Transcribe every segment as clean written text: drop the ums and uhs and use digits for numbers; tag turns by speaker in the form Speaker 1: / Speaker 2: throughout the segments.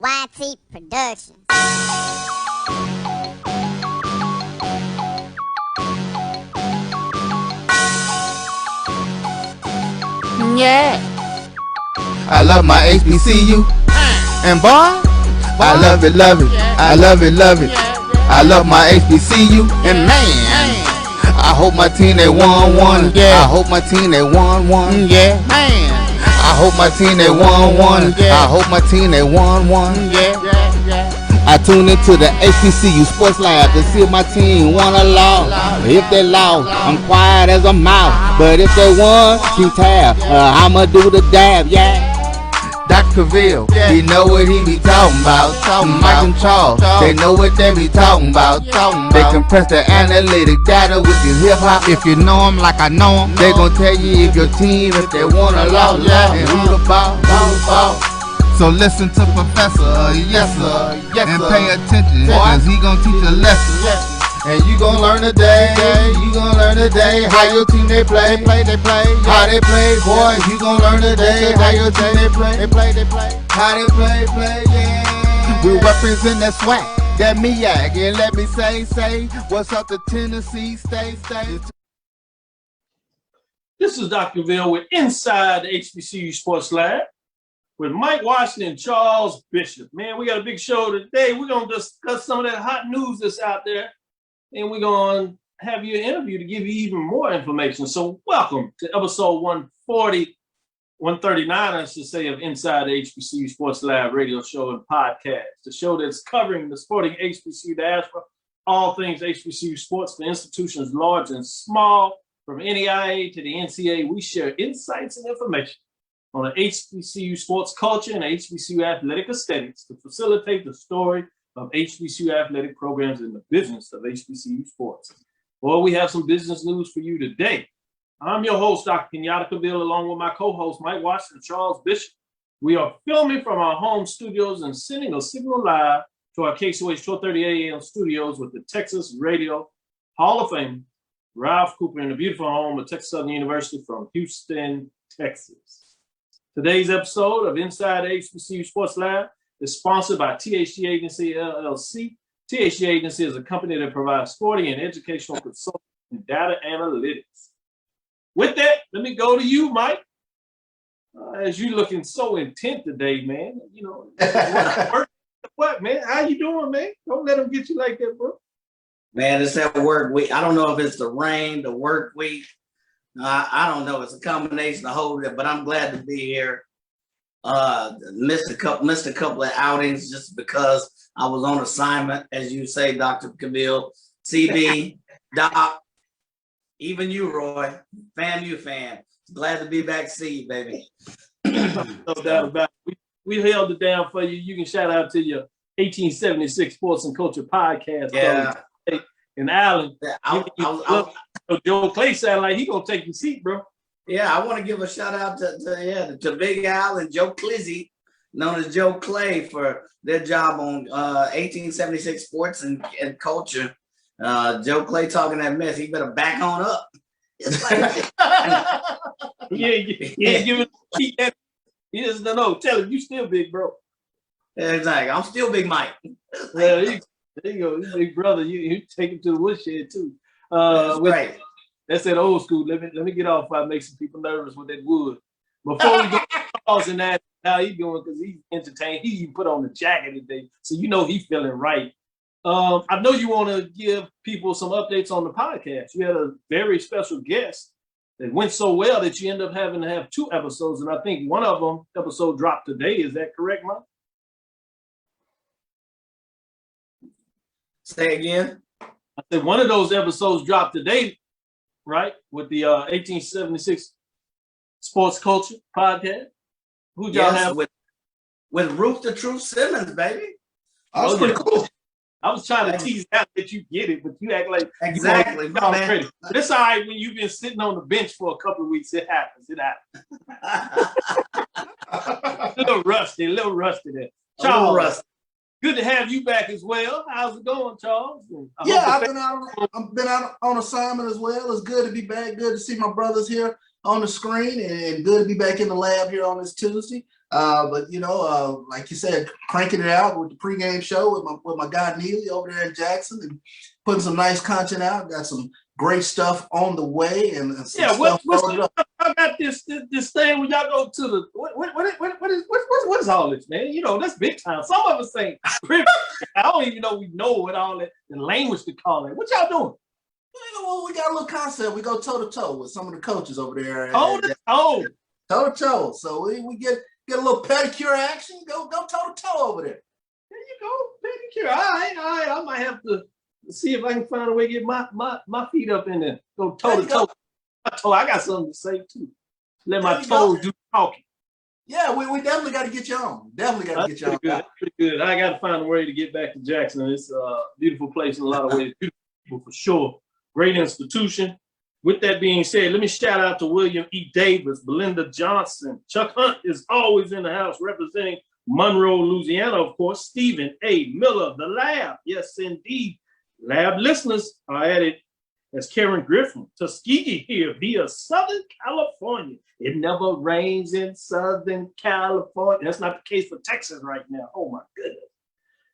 Speaker 1: YT Productions.
Speaker 2: Yeah.
Speaker 3: I love my HBCU, and boy, I love it, I love it, I love my HBCU, and man, I hope my team they won one.
Speaker 2: Yeah.
Speaker 3: I hope my team they won one.
Speaker 2: Yeah, man.
Speaker 3: I hope my team they won one.
Speaker 2: Yeah.
Speaker 3: I hope my team they won one.
Speaker 2: Yeah.
Speaker 3: I tune into the HBCU Sports Lab to see if my team won or lost. If they lost, I'm quiet as a mouse. But if they won, keep tab. I'ma do the dab, yeah. Dr. Cavil, he know what he be talking about. Mike and Charles, they know what they be talking about. They compress the analytic data with your hip hop. If you know them like I know them, they gon' tell you if your team, if they won or lost, and who the ball. So listen to Professor, yes sir, and pay attention, cause he gon' teach a lesson. And you gon' learn today, how your team they play, how they play, boy. You gon' learn today, how your team they play, how they play, yeah. We represent that SWAC, that MEAC, and let me say, what's up to Tennessee State.
Speaker 4: This is Dr. Cavil with Inside the HBCU Sports Lab with Mike Washington and Charles Bishop. Man, we got a big show today. We're going to discuss some of that hot news that's out there, and we're going to have you an interview to give you even more information. So welcome to episode 139, I should say, of Inside the HBCU Sports Lab radio show and podcast, the show that's covering the sporting HBCU diaspora, all things HBCU sports for institutions large and small, from NEIA to the NCAA. We share insights and information on the HBCU sports culture and HBCU athletic aesthetics to facilitate the story of HBCU athletic programs in the business of HBCU sports. Well, we have some business news for you today. I'm your host, Dr. Kenyatta Cavil, along with my co-host, Mike Washington and Charles Bishop. We are filming from our home studios and sending a signal live to our KCOH 1230 AM studios with the Texas Radio Hall of Fame, Ralph Cooper, in the beautiful home of Texas Southern University from Houston, Texas. Today's episode of Inside the HBCU Sports Lab is sponsored by THG Agency LLC. THG Agency is a company that provides sporting and educational consulting and data analytics. With that, let me go to you, Mike. As you looking so intent today, man. You know, what, man? How you doing, man? Don't let them get you like that, bro.
Speaker 5: Man, it's that work week. I don't know if it's the rain, the work week. I don't know. It's a combination of whole, but I'm glad to be here. Missed a couple of outings just because I was on assignment, as you say, Dr. Cavil, CB, Doc, even you, Roy, fan. Glad to be back to see you, baby.
Speaker 4: No doubt about it. We held it down for you. You can shout out to your 1876 Sports and Culture podcast.
Speaker 5: Yeah.
Speaker 4: And Allen,
Speaker 5: Yeah,
Speaker 4: Joe Clay sound like he gonna take your seat, bro.
Speaker 5: yeah, I want to give a shout out to Big Al and Joe Clizzy, known as Joe Clay, for their job on 1876 Sports and Culture. Joe Clay talking that mess. He better back on up. It's like,
Speaker 4: give it. He doesn't know. Tell him you still big, bro.
Speaker 5: Exactly. I'm still Big Mike.
Speaker 4: Well, there you go, big brother. You take him to the woodshed too.
Speaker 5: That's right.
Speaker 4: That's that old school. Let me get off. I make some people nervous with that wood. Before we get Charles and that, how he doing? Because he's entertained. He even put on the jacket today, so you know he's feeling right. I know you want to give people some updates on the podcast. You had a very special guest that went so well that you end up having to have 2 episodes, and I think one of them episode dropped today. Is that correct, Mike?
Speaker 5: Say again.
Speaker 4: I said one of those episodes dropped today, right? With the 1876 Sports Culture podcast. Who y'all have?
Speaker 5: With Ruth the Truth Simmons, baby.
Speaker 3: That was pretty cool.
Speaker 4: I was trying to tease out that you get it, but you act like
Speaker 5: exactly.
Speaker 4: You know, man. But it's all right when you've been sitting on the bench for a couple of weeks. It happens. A little rusty there. Charles, good to have you back as well. How's it going, Charles?
Speaker 6: I've been out on assignment as well. It's good to be back. Good to see my brothers here on the screen, and good to be back in the lab here on this Tuesday. But like you said, cranking it out with the pregame show with my guy Neely over there in Jackson, and putting some nice content out. Got some great stuff on the way, and some stuff loaded up.
Speaker 4: I got this thing when y'all go to the what is all this, man? That's big time. Some of us say I don't even know we know what all that the language to call it. What y'all doing?
Speaker 6: Well, we got a little concept. We go toe to toe with some of the coaches over there.
Speaker 4: Toe to toe.
Speaker 6: Toe to toe. So we get a little pedicure action. Go toe to toe over there.
Speaker 4: There you go, pedicure. All right. I might have to see if I can find a way to get my feet up in there. Go toe to toe. I got something to say too. Let my toes do talking.
Speaker 6: Yeah, we definitely got to get you on. Definitely got to get you on.
Speaker 4: That's pretty good. I got to find a way to get back to Jackson. It's a beautiful place in a lot of ways. Beautiful people for sure. Great institution. With that being said, let me shout out to William E. Davis, Belinda Johnson. Chuck Hunt is always in the house representing Monroe, Louisiana, of course. Stephen A. Miller, the Lab. Yes, indeed. Lab listeners are at it as Karen Griffin, Tuskegee here via Southern California. It never rains in Southern California. That's not the case for Texas right now. Oh my goodness.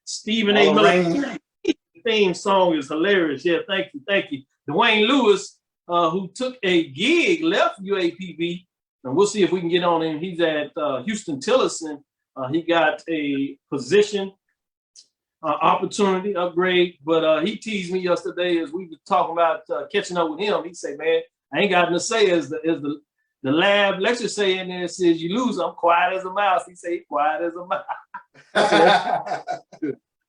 Speaker 4: Stephen A. Miller. The theme song is hilarious. Yeah, thank you. Dwayne Lewis, who took a gig, left UAPB, and we'll see if we can get on him. He's at Houston Tillerson. He got a position opportunity upgrade, but he teased me yesterday as we were talking about catching up with him. He said, "Man, I ain't got nothing to say as the lab lecture say in there says you lose. I'm quiet as a mouse." He said, "Quiet as a mouse."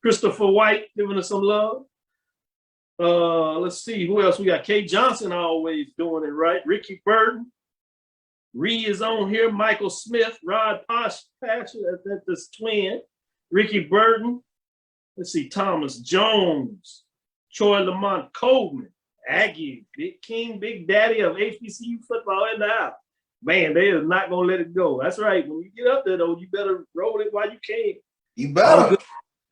Speaker 4: Christopher White giving us some love. Let's see who else we got. Kay Johnson always doing it right. Ricky Burton. Ree is on here. Michael Smith, Rod Pasha, that's twin. Ricky Burton. Let's see, Thomas Jones, Troy Lamont Coleman, Aggie, Big King, Big Daddy of HBCU football in the house. Man, they are not going to let it go. That's right. When you get up there, though, you better roll it while you can.
Speaker 6: You better.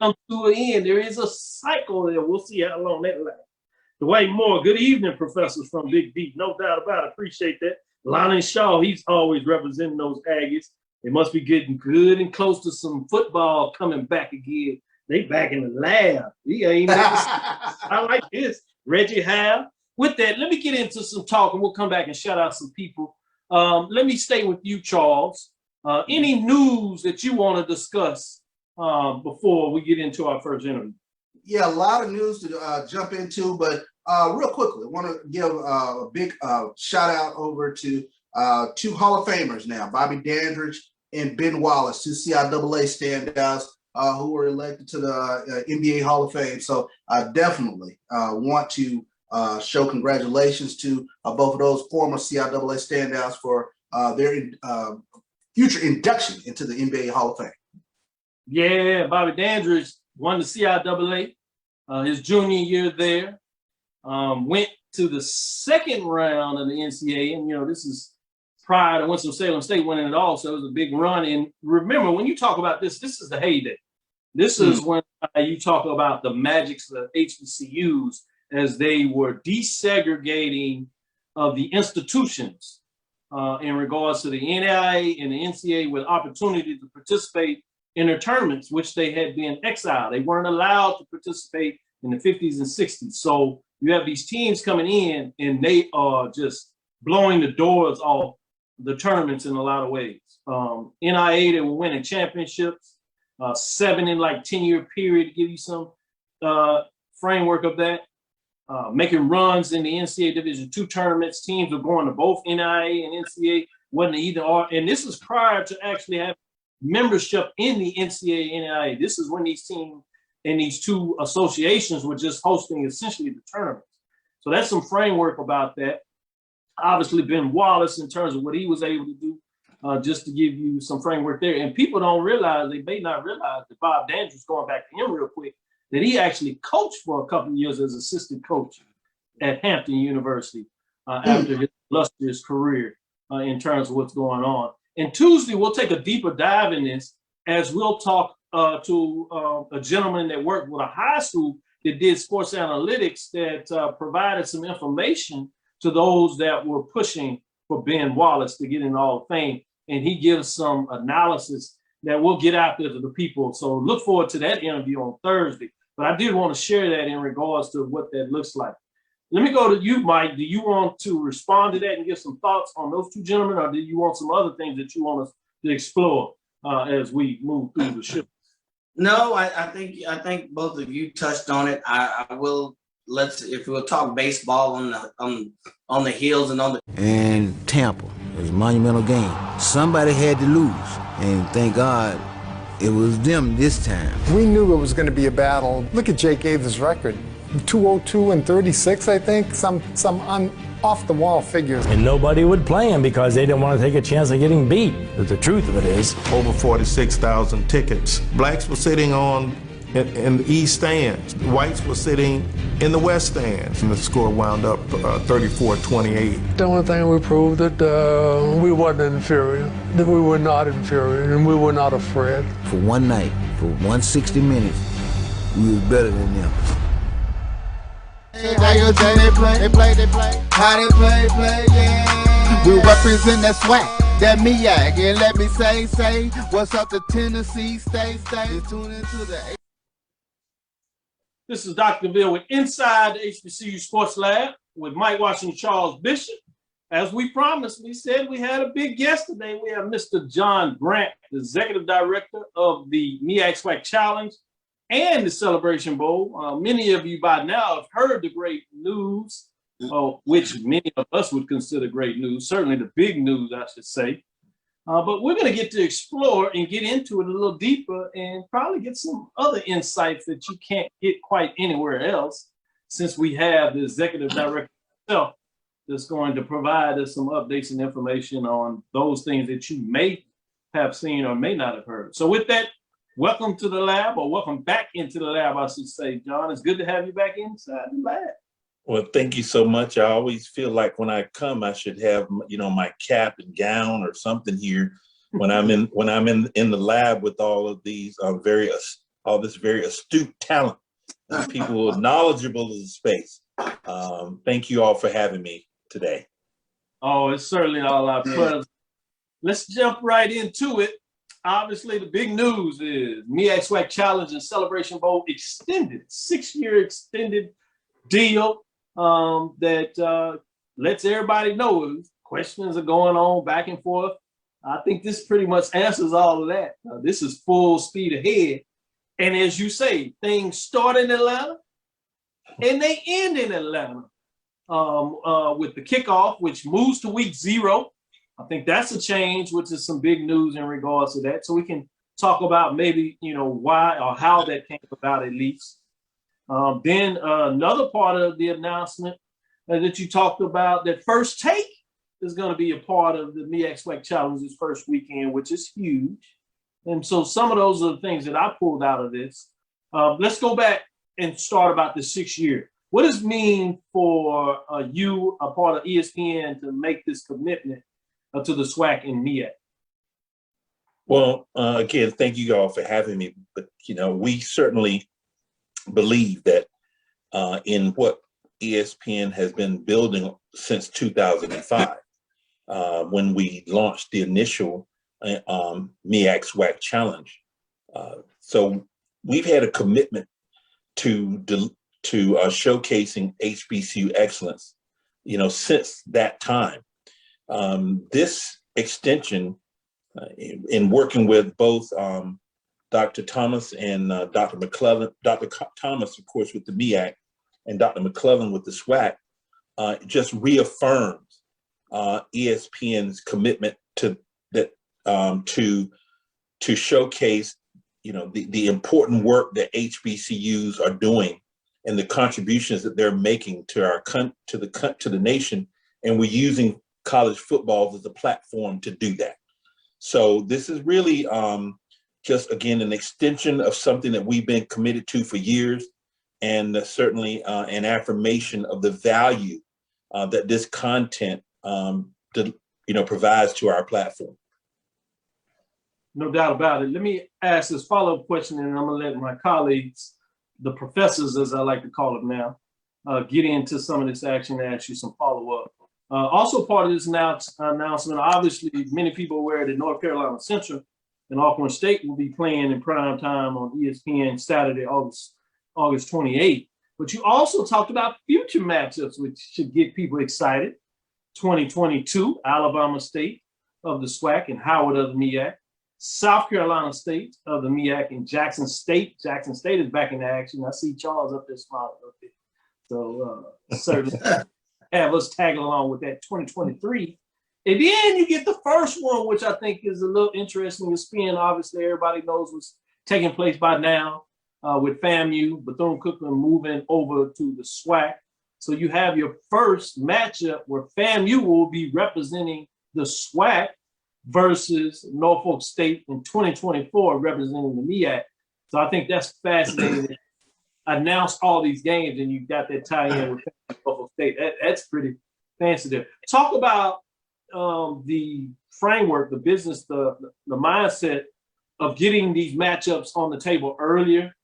Speaker 4: Come to an end. There is a cycle there. We'll see how long that lasts. Dwayne Moore, good evening, professors from Big D. No doubt about it. Appreciate that. Lonnie Shaw, he's always representing those Aggies. They must be getting good and close to some football coming back again. They back in the lab. He ain't I like this. Reggie Howe. With that, let me get into some talk and we'll come back and shout out some people. Let me stay with you, Charles. Any news that you want to discuss before we get into our first interview?
Speaker 6: Yeah, a lot of news to jump into, but real quickly, I want to give a big shout out over to two Hall of Famers now, Bobby Dandridge and Ben Wallace, two CIAA standouts who were elected to the NBA Hall of Fame. So I definitely want to show congratulations to both of those former CIAA standouts for their future induction into the NBA Hall of Fame.
Speaker 4: Yeah, Bobby Dandridge won the CIAA his junior year there. Went to the second round of the NCAA, and this is prior to Winston-Salem State winning it all, so it was a big run. And remember, when you talk about this is the heyday. This is when you talk about the magics of HBCUs as they were desegregating of the institutions in regards to the NAIA and the NCAA with opportunity to participate in their tournaments, which they had been exiled. They weren't allowed to participate in the 50s and 60s. So you have these teams coming in and they are just blowing the doors off the tournaments in a lot of ways. NIA, they were winning championships, 7 in like 10-year period to give you some framework of that. Making runs in the NCAA Division II tournaments. Teams were going to both NIA and NCAA, wasn't either or. And this is prior to actually having membership in the NCAA and NIA. This is when these teams and these two associations were just hosting essentially the tournaments. So that's some framework about that. Obviously, Ben Wallace in terms of what he was able to do, just to give you some framework there. And people don't realize, they may not realize that Bob Dandridge, going back to him real quick, that he actually coached for a couple of years as assistant coach at Hampton University after his illustrious career in terms of what's going on. And Tuesday, we'll take a deeper dive in this as we'll talk to a gentleman that worked with a high school that did sports analytics that provided some information to those that were pushing for Ben Wallace to get in the Hall of Fame. and he gives some analysis that we'll get out there to the people. So look forward to that interview on Thursday. But I did want to share that in regards to what that looks like. Let me go to you, Mike. Do you want to respond to that and give some thoughts on those two gentlemen, or do you want some other things that you want us to explore as we move through the show?
Speaker 5: No, I think both of you touched on it. I will if we'll talk baseball on the hills and on the
Speaker 7: and Tampa. It was a monumental game. Somebody had to lose, and thank God it was them this time.
Speaker 8: We knew it was going to be a battle. Look at Jake Gaither's record. 202 and 36, I think, some off-the-wall figures.
Speaker 9: And nobody would play him because they didn't want to take a chance of getting beat. But the truth of it is,
Speaker 10: over 46,000 tickets. Blacks were sitting in the east stands. Whites were sitting in the west stands. And the score wound up 34-28.
Speaker 11: The only thing we proved that we wasn't inferior, that we were not inferior, and we were not afraid.
Speaker 7: For one night, for 160 minutes, we was better than them.
Speaker 3: They play. How they play, yeah. We represent that SWAC, that MEAC. And let me say, what's up to Tennessee State? Tune into the...
Speaker 4: This is Dr. Cavil with Inside the HBCU Sports Lab with Mike Washington, Charles Bishop. As we promised, we said we had a big guest today. We have Mr. John Grant, the Executive Director of the MEAC SWAC Challenge and the Celebration Bowl. Many of you by now have heard the great news, which many of us would consider great news, certainly the big news, I should say. But we're going to get to explore and get into it a little deeper and probably get some other insights that you can't get quite anywhere else, since we have the Executive Director himself that's going to provide us some updates and information on those things that you may have seen or may not have heard. So with that, welcome to the lab, or welcome back into the lab, I should say, John. It's good to have you back inside the lab.
Speaker 12: Well, thank you so much. I always feel like when I come, I should have, my cap and gown or something here when I'm in the lab with all of these all this very astute talent, people who are knowledgeable of the space. Thank you all for having me today.
Speaker 4: Oh, it's certainly all our pleasure. Let's jump right into it. Obviously, the big news is MEAC SWAC Challenge and Celebration Bowl extended, 6-year extended deal that lets everybody know questions are going on back and forth. I think this pretty much answers all of that. This is full speed ahead. And as you say, things start in Atlanta and they end in Atlanta with the kickoff, which moves to week 0. I think that's a change, which is some big news in regards to that. So we can talk about maybe, why or how that came about at least. Then another part of the announcement that you talked about, that First Take is going to be a part of the MEAC SWAC Challenge this first weekend, which is huge. And so some of those are the things that I pulled out of this. Let's go back and start about the 6 year. What does it mean for you, a part of ESPN, to make this commitment to the SWAC and MEAC?
Speaker 12: Well, again, thank you all for having me. But, we certainly believe that in what ESPN has been building since 2005, when we launched the initial MEAC SWAC Challenge. So we've had a commitment to showcasing HBCU excellence, since that time. This extension, in working with both Dr. Thomas and Dr. McClellan, Dr. Thomas, of course, with the MEAC, and Dr. McClellan with the SWAC, just reaffirms ESPN's commitment to that, to showcase, the important work that HBCUs are doing and the contributions that they're making to to the nation, and we're using college football as a platform to do that. So this is really just, again, an extension of something that we've been committed to for years, and certainly an affirmation of the value that this content provides to our platform.
Speaker 4: No doubt about it. Let me ask this follow-up question, and I'm going to let my colleagues, the professors, as I like to call them now, get into some of this action and ask you some follow-up. Also part of this announcement, obviously, many people are aware that North Carolina Central and Alcorn State will be playing in prime time on ESPN Saturday, August 28th. But you also talked about future matchups, which should get people excited. 2022, Alabama State of the SWAC and Howard of the MEAC. South Carolina State of the MEAC and Jackson State. Jackson State is back in action. I see Charles up there smiling a bit. So certainly have us tagging along with that 2023. And then you get the first one, which I think is a little interesting to spin. Obviously, everybody knows what's taking place by now with FAMU, Bethune-Cookman moving over to the SWAC. So you have your first matchup where FAMU will be representing the SWAC versus Norfolk State in 2024 representing the MEAC. So I think that's fascinating. Announce all these games and you got that tie-in with Norfolk State. That's pretty fancy there. Talk about the framework, the business, the mindset of getting these matchups on the table earlier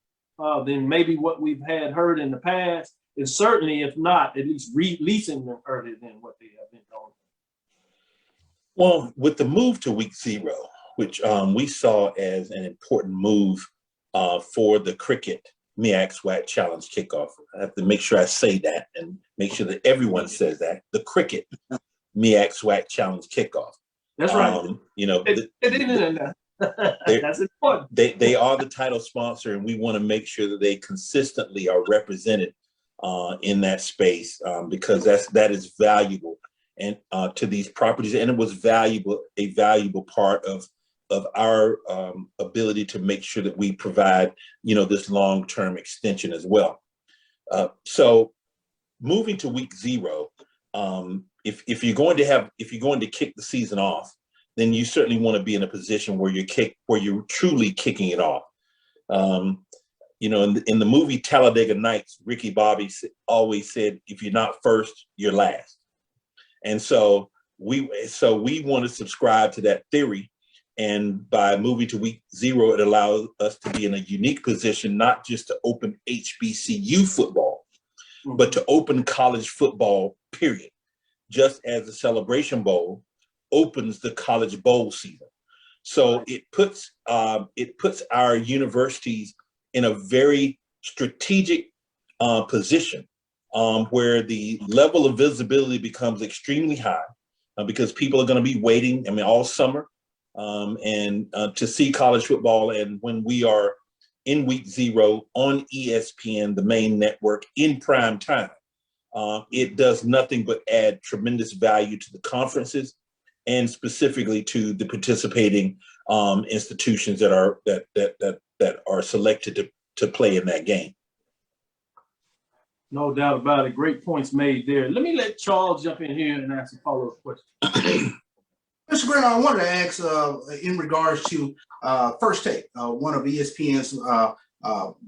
Speaker 4: than maybe what we've heard in the past. And certainly, if not, at least releasing them earlier than what they have been doing.
Speaker 12: Well, with the move to week 0, which we saw as an important move for the cricket MEAC SWAC Challenge kickoff. I have to make sure I say that and make sure that everyone says that. The cricket MEAC SWAC Challenge kickoff.
Speaker 4: That's right.
Speaker 12: You know,
Speaker 4: that's important.
Speaker 12: They are the title sponsor, and we want to make sure that they consistently are represented in that space because that is valuable and to these properties, and it was a valuable part of our ability to make sure that we provide, this long-term extension as well. So moving to week 0, if you're going to kick the season off, then you certainly want to be in a position where you're truly kicking it off. In the movie Talladega Nights, Ricky Bobby always said, if you're not first, you're last. And so we want to subscribe to that theory. And by moving to week 0, it allows us to be in a unique position, not just to open HBCU football, but to open college football, period. Just as the Celebration Bowl opens the college bowl season. So it puts our universities in a very strategic position where the level of visibility becomes extremely high because people are going to be waiting, all summer and to see college football. And when we are in week 0 on ESPN, the main network in prime time, it does nothing but add tremendous value to the conferences and specifically to the participating institutions that are selected to play in that game.
Speaker 4: No doubt about it. Great points made there. Let me let Charles jump in here and ask a follow-up question.
Speaker 6: Mr. Grant, I wanted to ask in regards to First Take, one of ESPN's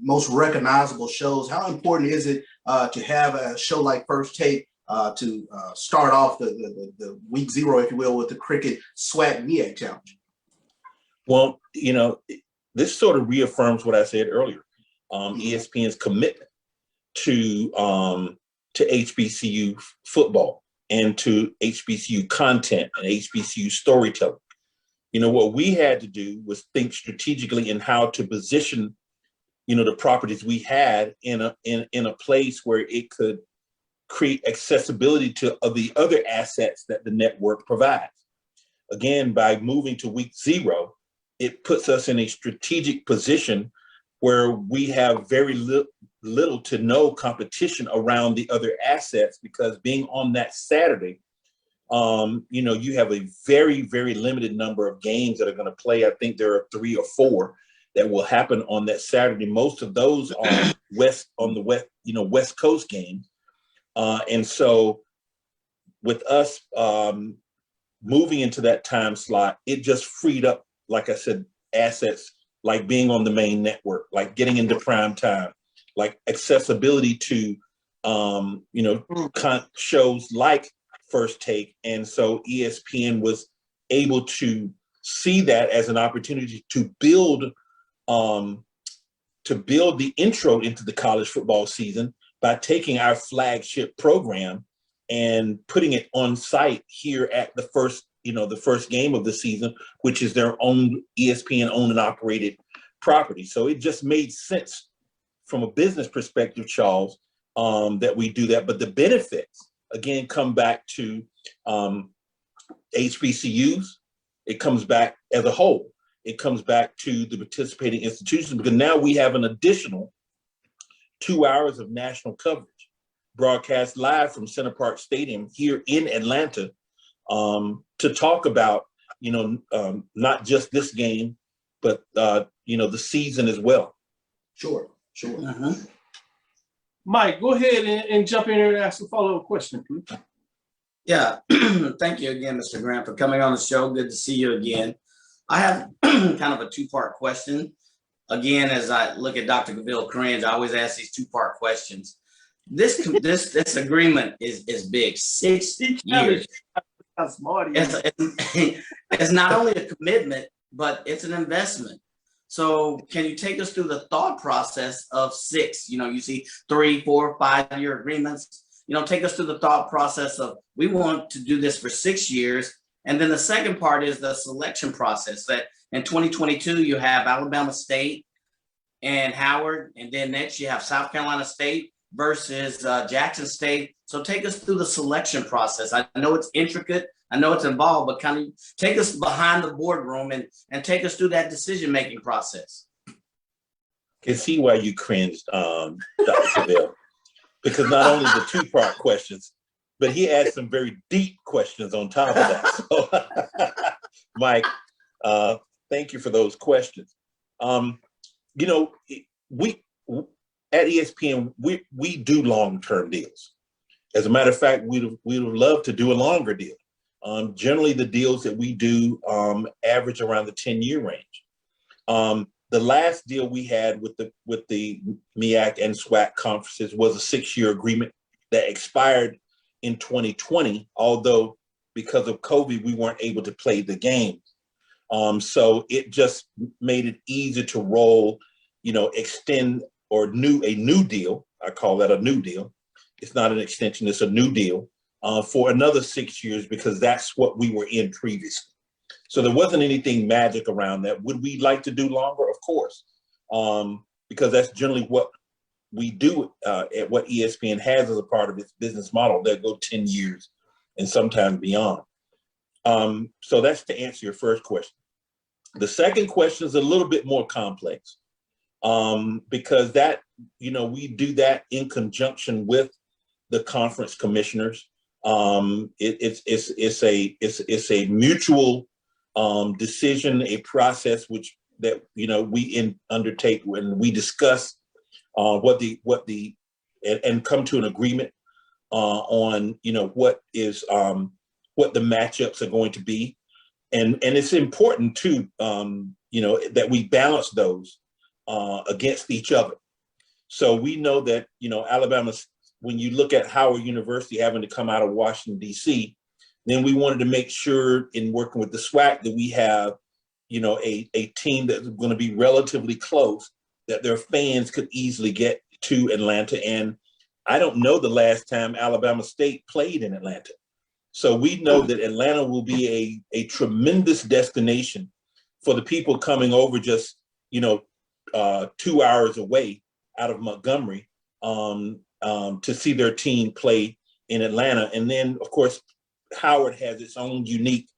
Speaker 6: most recognizable shows. How important is it to have a show like First Take to start off the week 0, if you will, with the cricket SWAC MEAC Challenge?
Speaker 12: Well, this sort of reaffirms what I said earlier. ESPN's commitment to HBCU football and to HBCU content and HBCU storytelling. What we had to do was think strategically in how to position, the properties we had in a place where it could create accessibility to the other assets that the network provides. Again, by moving to week 0, it puts us in a strategic position where we have very little to no competition around the other assets, because being on that Saturday, you have a very, very limited number of games that are going to play. I think there are 3 or 4 that will happen on that Saturday. Most of those are West Coast games. And so with us moving into that time slot, it just freed up, like I said, assets like being on the main network, like getting into prime time, like accessibility to, shows like First Take. And so ESPN was able to see that as an opportunity to build the intro into the college football season by taking our flagship program and putting it on site here at the first game of the season, which is their own ESPN owned and operated property. So it just made sense from a business perspective, Charles, that we do that. But the benefits, again, come back to HBCUs. It comes back as a whole. It comes back to the participating institutions, because now we have an additional 2 hours of national coverage broadcast live from Center Park Stadium here in Atlanta, to talk about, not just this game, but, the season as well.
Speaker 6: Sure.
Speaker 4: Mike, go ahead and jump in there and ask a follow-up question, please.
Speaker 5: Yeah, thank you again, Mr. Grant, for coming on the show. Good to see you again. I have kind of a two-part question. Again, as I look at Dr. Cavil cringe, I always ask these two-part questions. This agreement is big. 6 years. It's not only a commitment, but it's an investment. So can you take us through the thought process of 6? You see 3, 4, 5-year agreements. Take us through the thought process of, we want to do this for 6 years. And then the second part is the selection process, that in 2022, you have Alabama State and Howard, and then next you have South Carolina State versus Jackson State. So take us through the selection process. I know it's intricate, I know it's involved, but kind of take us behind the boardroom and take us through that decision-making process.
Speaker 12: I can see why you cringed, Dr. Cavil, because not only the two-part questions, but he asked some very deep questions on top of that. So, Mike, thank you for those questions. We at ESPN, we do long-term deals. As a matter of fact, we'd love to do a longer deal. Generally, the deals that we do average around the 10-year range. The last deal we had with the MEAC and SWAC conferences was a 6-year agreement that expired in 2020, although because of COVID, we weren't able to play the games. So it just made it easier to roll, extend or a new deal. I call that a new deal. It's not an extension, it's a new deal for another 6 years, because that's what we were in previously. So there wasn't anything magic around that. Would we like to do longer? Of course, because that's generally what we do at what ESPN has as a part of its business model. They'll go 10 years and sometimes beyond. So that's to answer your first question. The second question is a little bit more complex because that, we do that in conjunction with the conference commissioners. It's a mutual decision, a process that we undertake when we discuss and come to an agreement on what the matchups are going to be, and it's important too that we balance those against each other. So we know that Alabama, when you look at Howard University having to come out of Washington D.C., then we wanted to make sure in working with the SWAC that we have a team that's going to be relatively close, that their fans could easily get to Atlanta. And I don't know the last time Alabama State played in Atlanta. So we know that Atlanta will be a tremendous destination for the people coming over just, 2 hours away out of Montgomery to see their team play in Atlanta. And then, of course, Howard has its own unique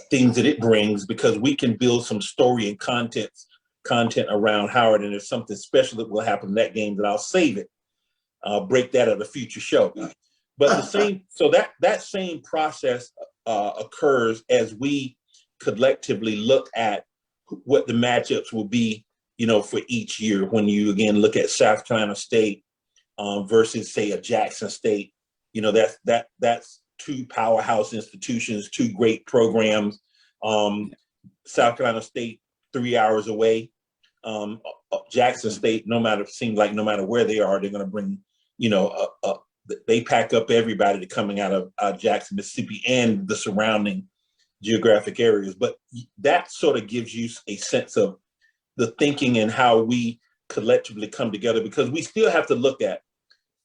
Speaker 12: things that it brings, because we can build some story and content around Howard, and there's something special that will happen in that game that I'll save it. I'll break that at a future show. But that same process occurs as we collectively look at what the matchups will be, for each year. When you again look at South Carolina State versus, say, a Jackson State, that's two powerhouse institutions, two great programs. South Carolina State, 3 hours away. Jackson State, no matter where they are, they're going to bring, they pack up everybody to coming out of Jackson, Mississippi, and the surrounding geographic areas. But that sort of gives you a sense of the thinking and how we collectively come together, because we still have to look at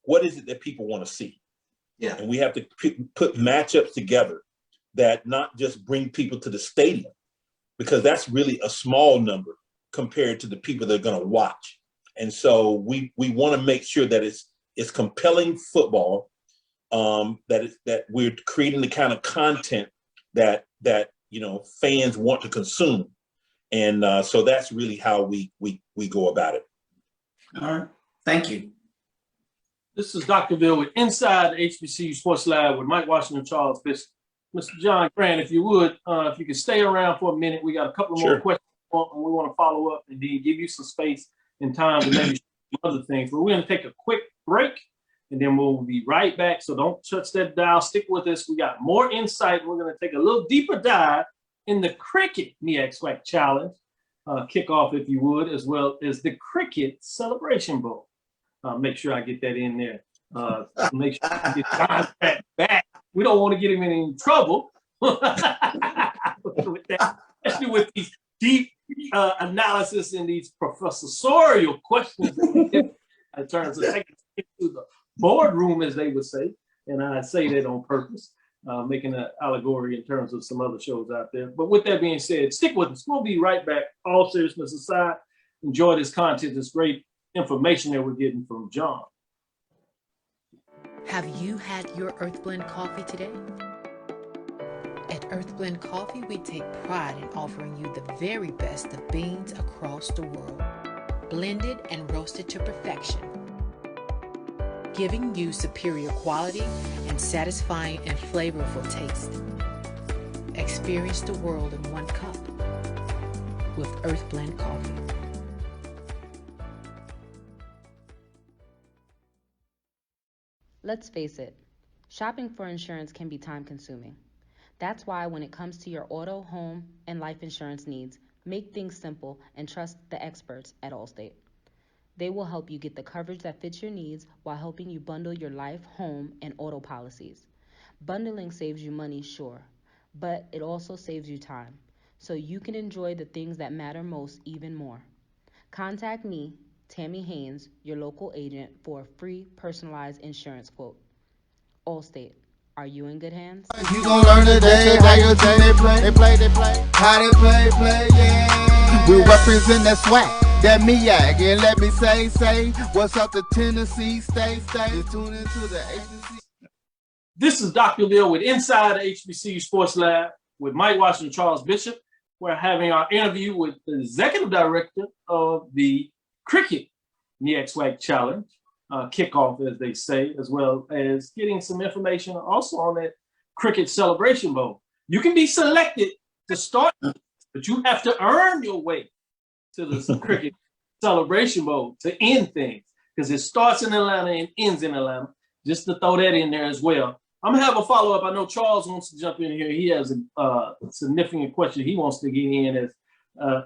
Speaker 12: what is it that people want to see?
Speaker 5: Yeah.
Speaker 12: And we have to put matchups together that not just bring people to the stadium, because that's really a small number compared to the people that are going to watch. And so we want to make sure that it's compelling football, that we're creating the kind of content that fans want to consume. And so that's really how we go about it.
Speaker 5: All right. Thank you.
Speaker 4: This is Dr. Ville with Inside the HBCU Sports Lab with Mike Washington, Charles Bishop. Mr. John Grant, if you would, if you could stay around for a minute, we got a couple more questions and we want to follow up and then give you some space and time to maybe some other things. But we're going to take a quick break and then we'll be right back. So don't touch that dial. Stick with us. We got more insight. We're going to take a little deeper dive in the cricket MEAC SWAC Challenge kickoff, if you would, as well as the Cricket Celebration Bowl. Make sure I get that in there. Make sure I get John back. We don't want to get him in any trouble with that, especially with these deep analysis and these professorial questions in terms of taking it to the boardroom, as they would say. And I say that on purpose, making an allegory in terms of some other shows out there. But with that being said, stick with us. We'll be right back. All seriousness aside, enjoy this content, this great information that we're getting from John.
Speaker 13: Have you had your Earth Blend coffee today? At Earth Blend Coffee, we take pride in offering you the very best of beans across the world, blended and roasted to perfection, giving you superior quality and satisfying and flavorful taste. Experience the world in one cup with Earth Blend Coffee.
Speaker 14: Let's face it, shopping for insurance can be time-consuming. That's why when it comes to your auto, home, and life insurance needs, make things simple and trust the experts at Allstate. They will help you get the coverage that fits your needs while helping you bundle your life, home, and auto policies. Bundling saves you money, sure, but it also saves you time, so you can enjoy the things that matter most even more. Contact me, Tammy Haynes, your local agent, for a free personalized insurance quote. Allstate, are you in good hands?
Speaker 3: You gon' learn today how your team they play, how they play, yeah. We represent that SWAC, that MEAC, and let me say, what's up to Tennessee State? Just tune into the HBCU.
Speaker 4: This is Dr. Ville with Inside the HBCU Sports Lab with Mike Washington, Charles Bishop. We're having our interview with the Executive Director of the Cricket MEAC SWAC Challenge, kickoff, as they say, as well as getting some information also on that Cricket Celebration Bowl. You can be selected to start, but you have to earn your way to the Cricket Celebration Bowl to end things, because it starts in Atlanta and ends in Atlanta. Just to throw that in there as well. I'm gonna have a follow-up. I know Charles wants to jump in here. He has a significant question he wants to get in. As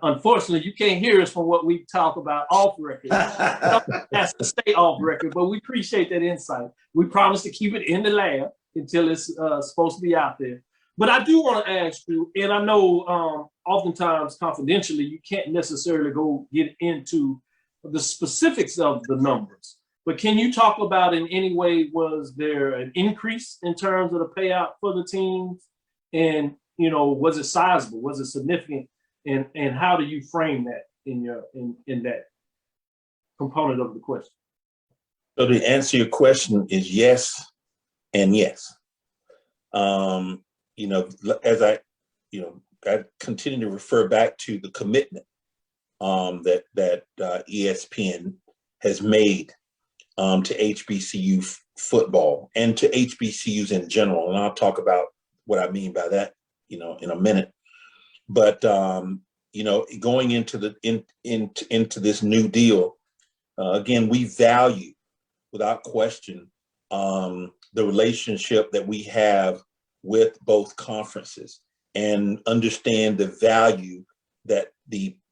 Speaker 4: unfortunately, you can't hear us from what we talk about off record. Has to stay off record, but we appreciate that insight. We promise to keep it in the lab until it's supposed to be out there. But I do want to ask you, and I know oftentimes confidentially, you can't necessarily go get into the specifics of the numbers. But can you talk about in any way, was there an increase in terms of the payout for the teams? And, you know, was it sizable? Was it significant? And how do you frame that in your in that component of the question?
Speaker 12: So to answer your question is yes and yes. You know, as I continue to refer back to the commitment that ESPN has made to HBCU football and to HBCUs in general. And I'll talk about what I mean by that, you know, in a minute. But, you know, going into into this new deal, again, we value without question the relationship that we have with both conferences and understand the value that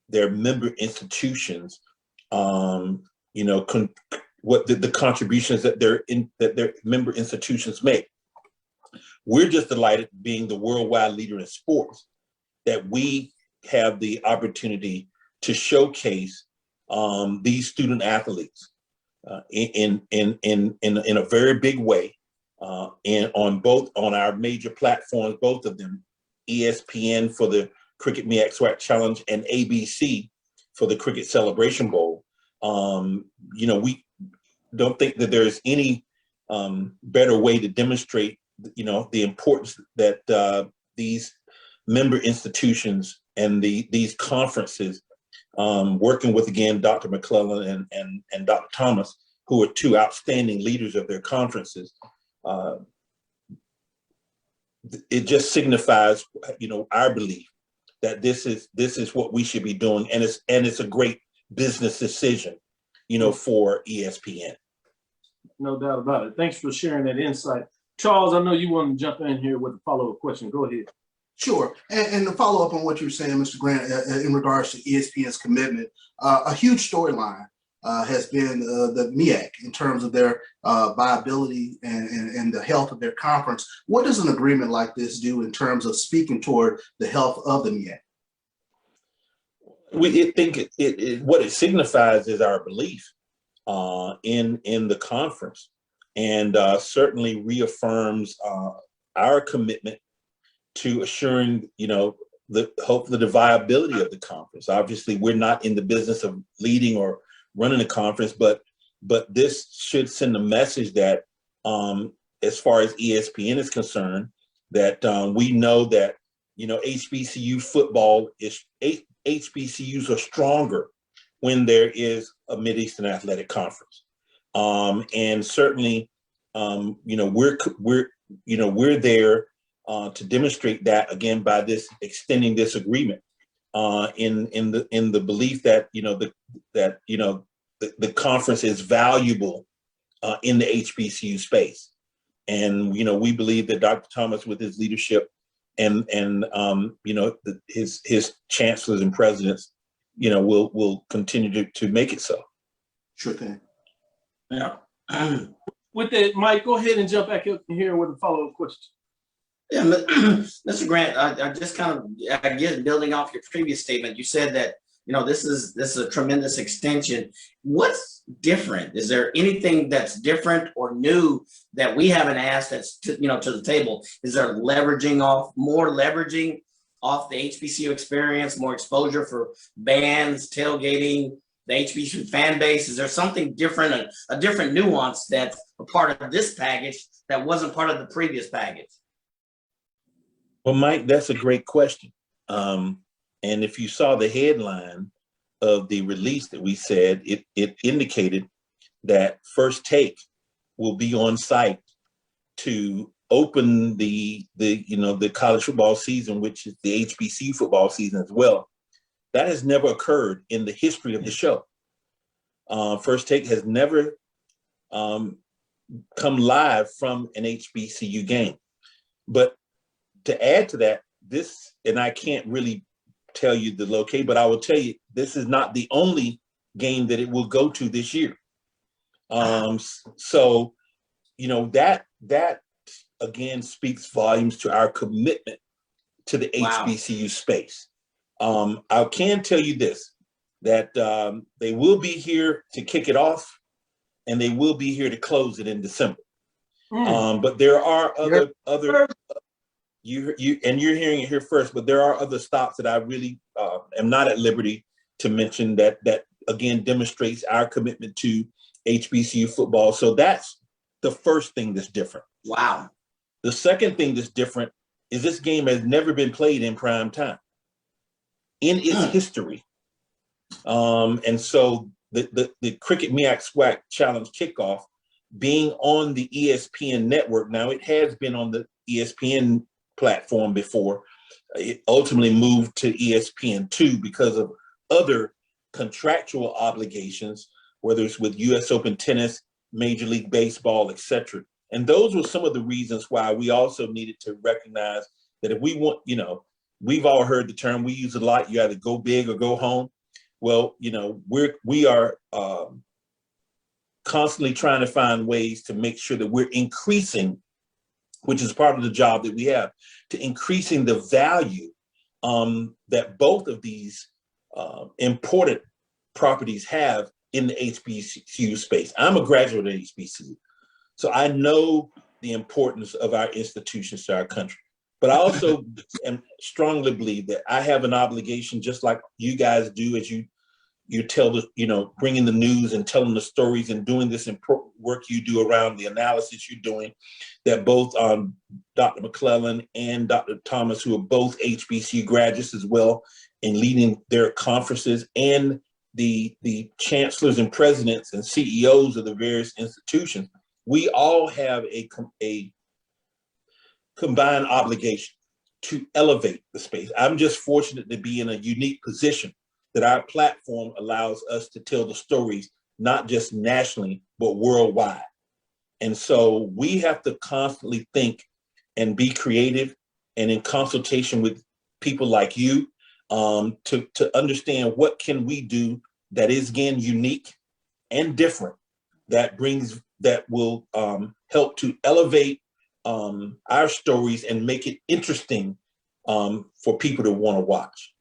Speaker 12: their member institutions, you know, what the contributions that their member institutions make. We're just delighted, being the worldwide leader in sports, that we have the opportunity to showcase these student athletes in a very big way, and on our major platforms, both of them, ESPN for the Cricket MEAC SWAC Challenge and ABC for the Cricket Celebration Bowl. We don't think that there's any better way to demonstrate, the importance that these member institutions and these conferences, working with, again, Dr. McClellan and Dr. Thomas, who are two outstanding leaders of their conferences. It just signifies, our belief that this is what we should be doing, and it's a great business decision, for ESPN.
Speaker 4: No doubt about it. Thanks for sharing that insight. Charles, I know you want to jump in here with a follow-up question. Go ahead.
Speaker 6: Sure. And to follow up on what you're saying, Mr. Grant, in regards to ESPN's commitment, a huge storyline has been the MEAC in terms of their viability and the health of their conference. What does an agreement like this do in terms of speaking toward the health of the MEAC?
Speaker 12: We think what it signifies is our belief in the conference, and certainly reaffirms our commitment to assuring, the viability of the conference. Obviously, we're not in the business of leading or running a conference, but this should send a message that, as far as ESPN is concerned, that we know that, HBCU football HBCUs are stronger when there is a Mid-Eastern Athletic Conference, and certainly, we're there to demonstrate that, again, by extending this agreement, in the belief that the conference is valuable in the HBCU space, and we believe that Dr. Thomas, with his leadership and his chancellors and presidents, will continue to make it so.
Speaker 6: Sure thing.
Speaker 4: Yeah. With that, Mike, go ahead and jump back up here with a follow-up question.
Speaker 5: Yeah, Mr. Grant, I just I guess building off your previous statement, you said that, this is a tremendous extension. What's different? Is there anything that's different or new that we haven't asked that's to the table? Is there more leveraging off the HBCU experience, more exposure for bands, tailgating, the HBCU fan base? Is there something different, a different nuance that's a part of this package that wasn't part of the previous package?
Speaker 12: Well, Mike, that's a great question. And if you saw the headline of the release that we said, it indicated that First Take will be on site to open the college football season, which is the HBCU football season as well. That has never occurred in the history of the show. First Take has never come live from an HBCU game. But to add to that, and I can't really tell you the locate, but I will tell you, this is not the only game that it will go to this year. So, that again speaks volumes to our commitment to the HBCU space. I can tell you this, that they will be here to kick it off, and they will be here to close it in December. But there are other you're hearing it here first, but there are other stops that I really am not at liberty to mention that again demonstrates our commitment to HBCU football. So that's the first thing that's different.
Speaker 5: Wow.
Speaker 12: The second thing that's different is this game has never been played in prime time in its history. And so the Cricket MEAC SWAC Challenge kickoff being on the ESPN network, now it has been on the ESPN platform before. It ultimately moved to ESPN2 because of other contractual obligations, whether it's with US Open Tennis, Major League Baseball, etc. And those were some of the reasons why we also needed to recognize that if we want, we've all heard the term, we use it a lot, you either go big or go home. Well, we are constantly trying to find ways to make sure that we're increasing, which is part of the job that we have, to increasing the value that both of these important properties have in the HBCU space. I'm a graduate of HBCU, so I know the importance of our institutions to our country. But I also strongly believe that I have an obligation, just like you guys do, as you tell the, bringing the news and telling the stories and doing this important work you do around the analysis you're doing, that both Dr. McClellan and Dr. Thomas, who are both HBCU graduates as well, and leading their conferences, and the chancellors and presidents and CEOs of the various institutions, we all have a combined obligation to elevate the space. I'm just fortunate to be in a unique position that our platform allows us to tell the stories, not just nationally, but worldwide. And so we have to constantly think and be creative, and in consultation with people like you, to understand what can we do that is, again, unique and different, that will help to elevate our stories and make it interesting for people to want to watch.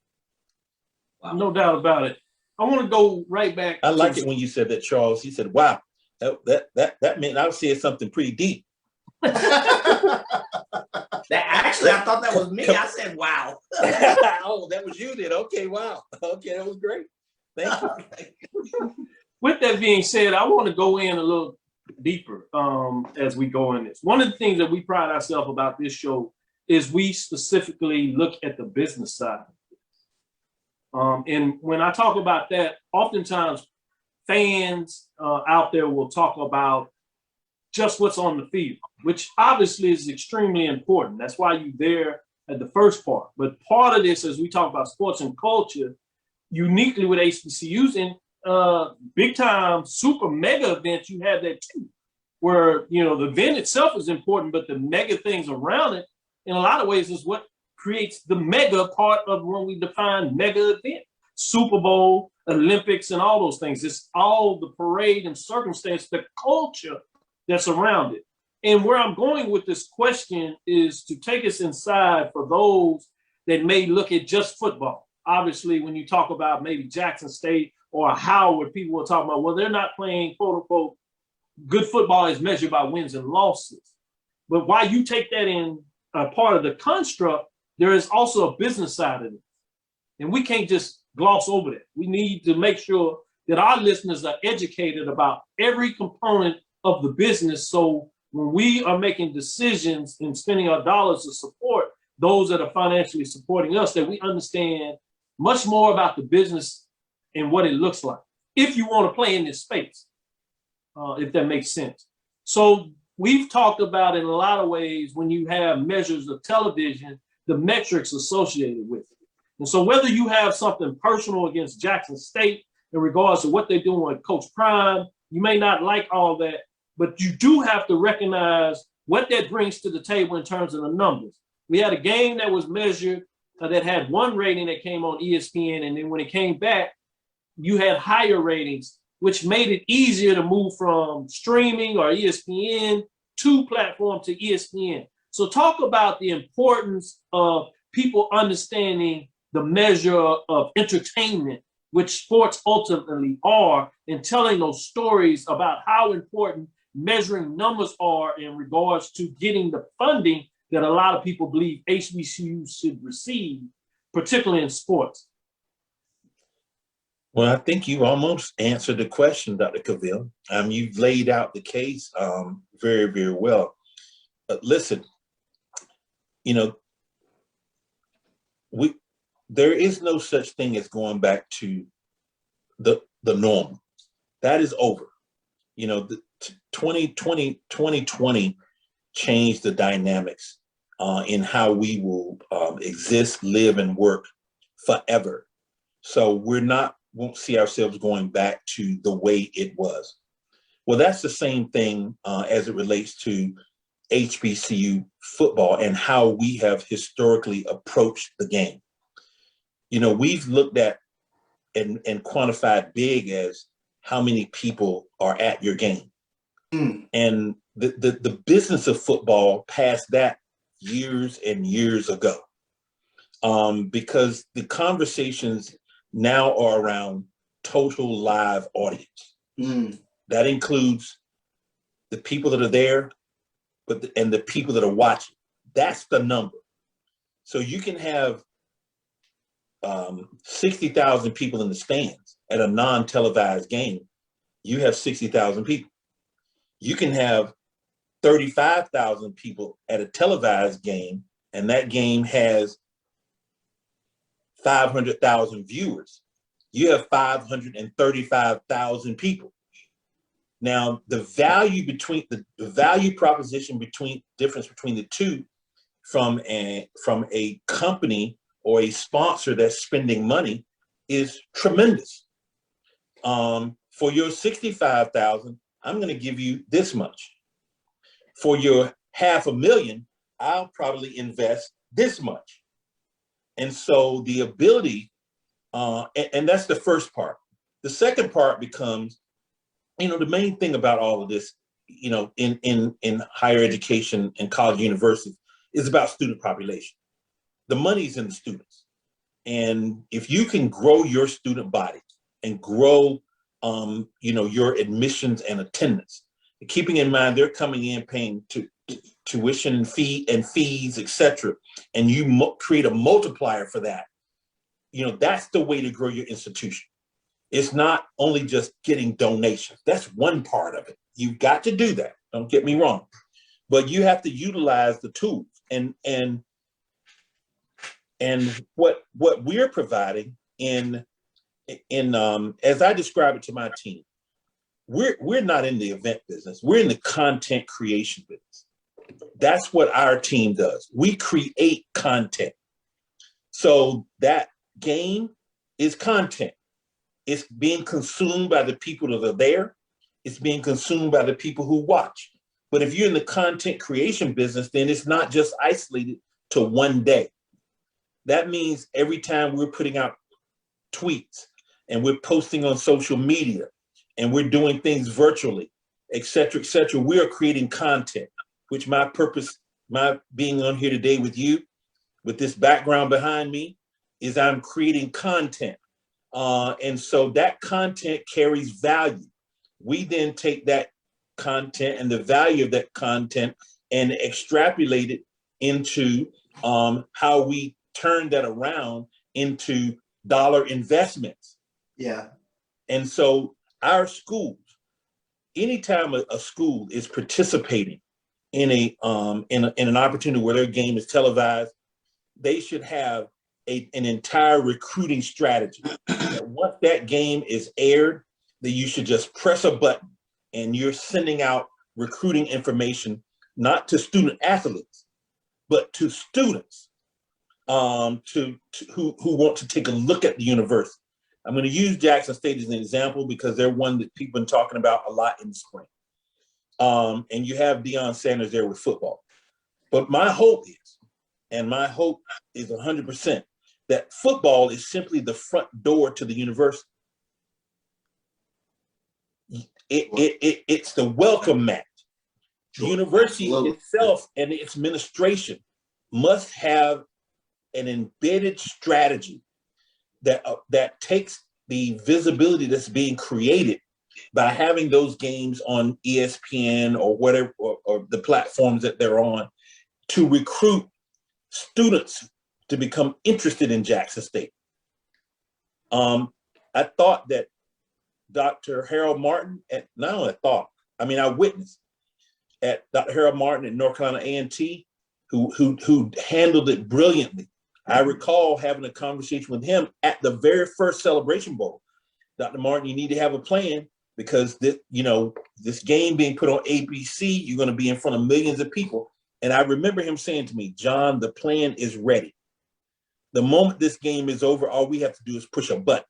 Speaker 4: Wow. No doubt about it. I want to go right back.
Speaker 12: I like it when you said that, Charles. You said, wow, that meant I said something pretty deep.
Speaker 5: Actually, I thought that was me. I said, wow.
Speaker 12: Oh, that was you then. Okay, wow. Okay, that was great. Thank you.
Speaker 4: With that being said, I want to go in a little deeper as we go in this. One of the things that we pride ourselves about this show is we specifically look at the business side. And when I talk about that, oftentimes fans out there will talk about just what's on the field, which obviously is extremely important. That's why you're there at the first part. But part of this, as we talk about sports and culture, uniquely with HBCUs and big time super mega events, you have that too, where, the event itself is important, but the mega things around it, in a lot of ways, is what creates the mega part of when we define mega event. Super Bowl, Olympics, and all those things. It's all the parade and circumstance, the culture that's around it. And where I'm going with this question is to take us inside for those that may look at just football. Obviously, when you talk about maybe Jackson State or Howard, people will talk about, well, they're not playing, quote unquote, good football is measured by wins and losses. But while you take that in a part of the construct, there is also a business side of it. And we can't just gloss over that. We need to make sure that our listeners are educated about every component of the business. So when we are making decisions and spending our dollars to support those that are financially supporting us, that we understand much more about the business and what it looks like, if you want to play in this space, if that makes sense. So we've talked about, in a lot of ways, when you have measures of television, the metrics associated with it. And so whether you have something personal against Jackson State in regards to what they're doing with Coach Prime, you may not like all that, but you do have to recognize what that brings to the table in terms of the numbers. We had a game that was measured that had one rating that came on ESPN, and then when it came back, you had higher ratings, which made it easier to move from streaming or ESPN to platform to ESPN. So talk about the importance of people understanding the measure of entertainment, which sports ultimately are, and telling those stories about how important measuring numbers are in regards to getting the funding that a lot of people believe HBCUs should receive, particularly in sports.
Speaker 12: Well, I think you almost answered the question, Dr. Cavil. You've laid out the case very, very well. But listen, there is no such thing as going back to the normal. That is over. The 2020 changed the dynamics in how we will exist, live, and work forever. So won't see ourselves going back to the way it was. Well, that's the same thing as it relates to HBCU football and how we have historically approached the game. We've looked at and quantified big as how many people are at your game. And the business of football passed that years and years ago, because the conversations now are around total live audience.
Speaker 6: Mm.
Speaker 12: That includes the people that are there, and the people that are watching. That's the number. So you can have 60,000 people in the stands at a non-televised game. You have 60,000 people. You can have 35,000 people at a televised game, and that game has 500,000 viewers. You have 535,000 people. Now, the value between the value proposition difference between the two from a company or a sponsor that's spending money is tremendous. For your 65,000, I'm going to give you this much. For your $500,000, I'll probably invest this much. And so the ability, and that's the first part. The second part becomes, the main thing about all of this, in higher education and college universities is about student population. The money's in the students. And if you can grow your student body and grow, your admissions and attendance, keeping in mind they're coming in paying tuition and fees, etc., and you create a multiplier for that, that's the way to grow your institution. It's not only just getting donations. That's one part of it. You've got to do that. Don't get me wrong, but you have to utilize the tools and what we're providing in as I describe it to my team, we're not in the event business. We're in the content creation business. That's what our team does. We create content. So that game is content. It's being consumed by the people that are there. It's being consumed by the people who watch. But if you're in the content creation business, then it's not just isolated to one day. That means every time we're putting out tweets and we're posting on social media and we're doing things virtually, et cetera, we are creating content, which my purpose, my being on here today with you, with this background behind me, is I'm creating content. And so that content carries value. We then take that content and the value of that content and extrapolate it into how we turn that around into dollar investments.
Speaker 6: Yeah.
Speaker 12: And so our schools, anytime a school is participating in an opportunity where their game is televised, they should have an entire recruiting strategy. That once that game is aired, that you should just press a button and you're sending out recruiting information, not to student athletes, but to students who want to take a look at the university. I'm going to use Jackson State as an example because they're one that people have been talking about a lot in the spring. And you have Deion Sanders there with football. But my hope is 100%, that football is simply the front door to the university. It's the welcome mat. The university itself and its administration must have an embedded strategy that takes the visibility that's being created by having those games on ESPN or whatever, or the platforms that they're on, to recruit students to become interested in Jackson State. I thought that Dr. Harold Martin, I witnessed at Dr. Harold Martin at North Carolina A&T, who handled it brilliantly. I recall having a conversation with him at the very first Celebration Bowl. Dr. Martin, you need to have a plan because this game being put on ABC, you're going to be in front of millions of people. And I remember him saying to me, John, the plan is ready. The moment this game is over, all we have to do is push a button.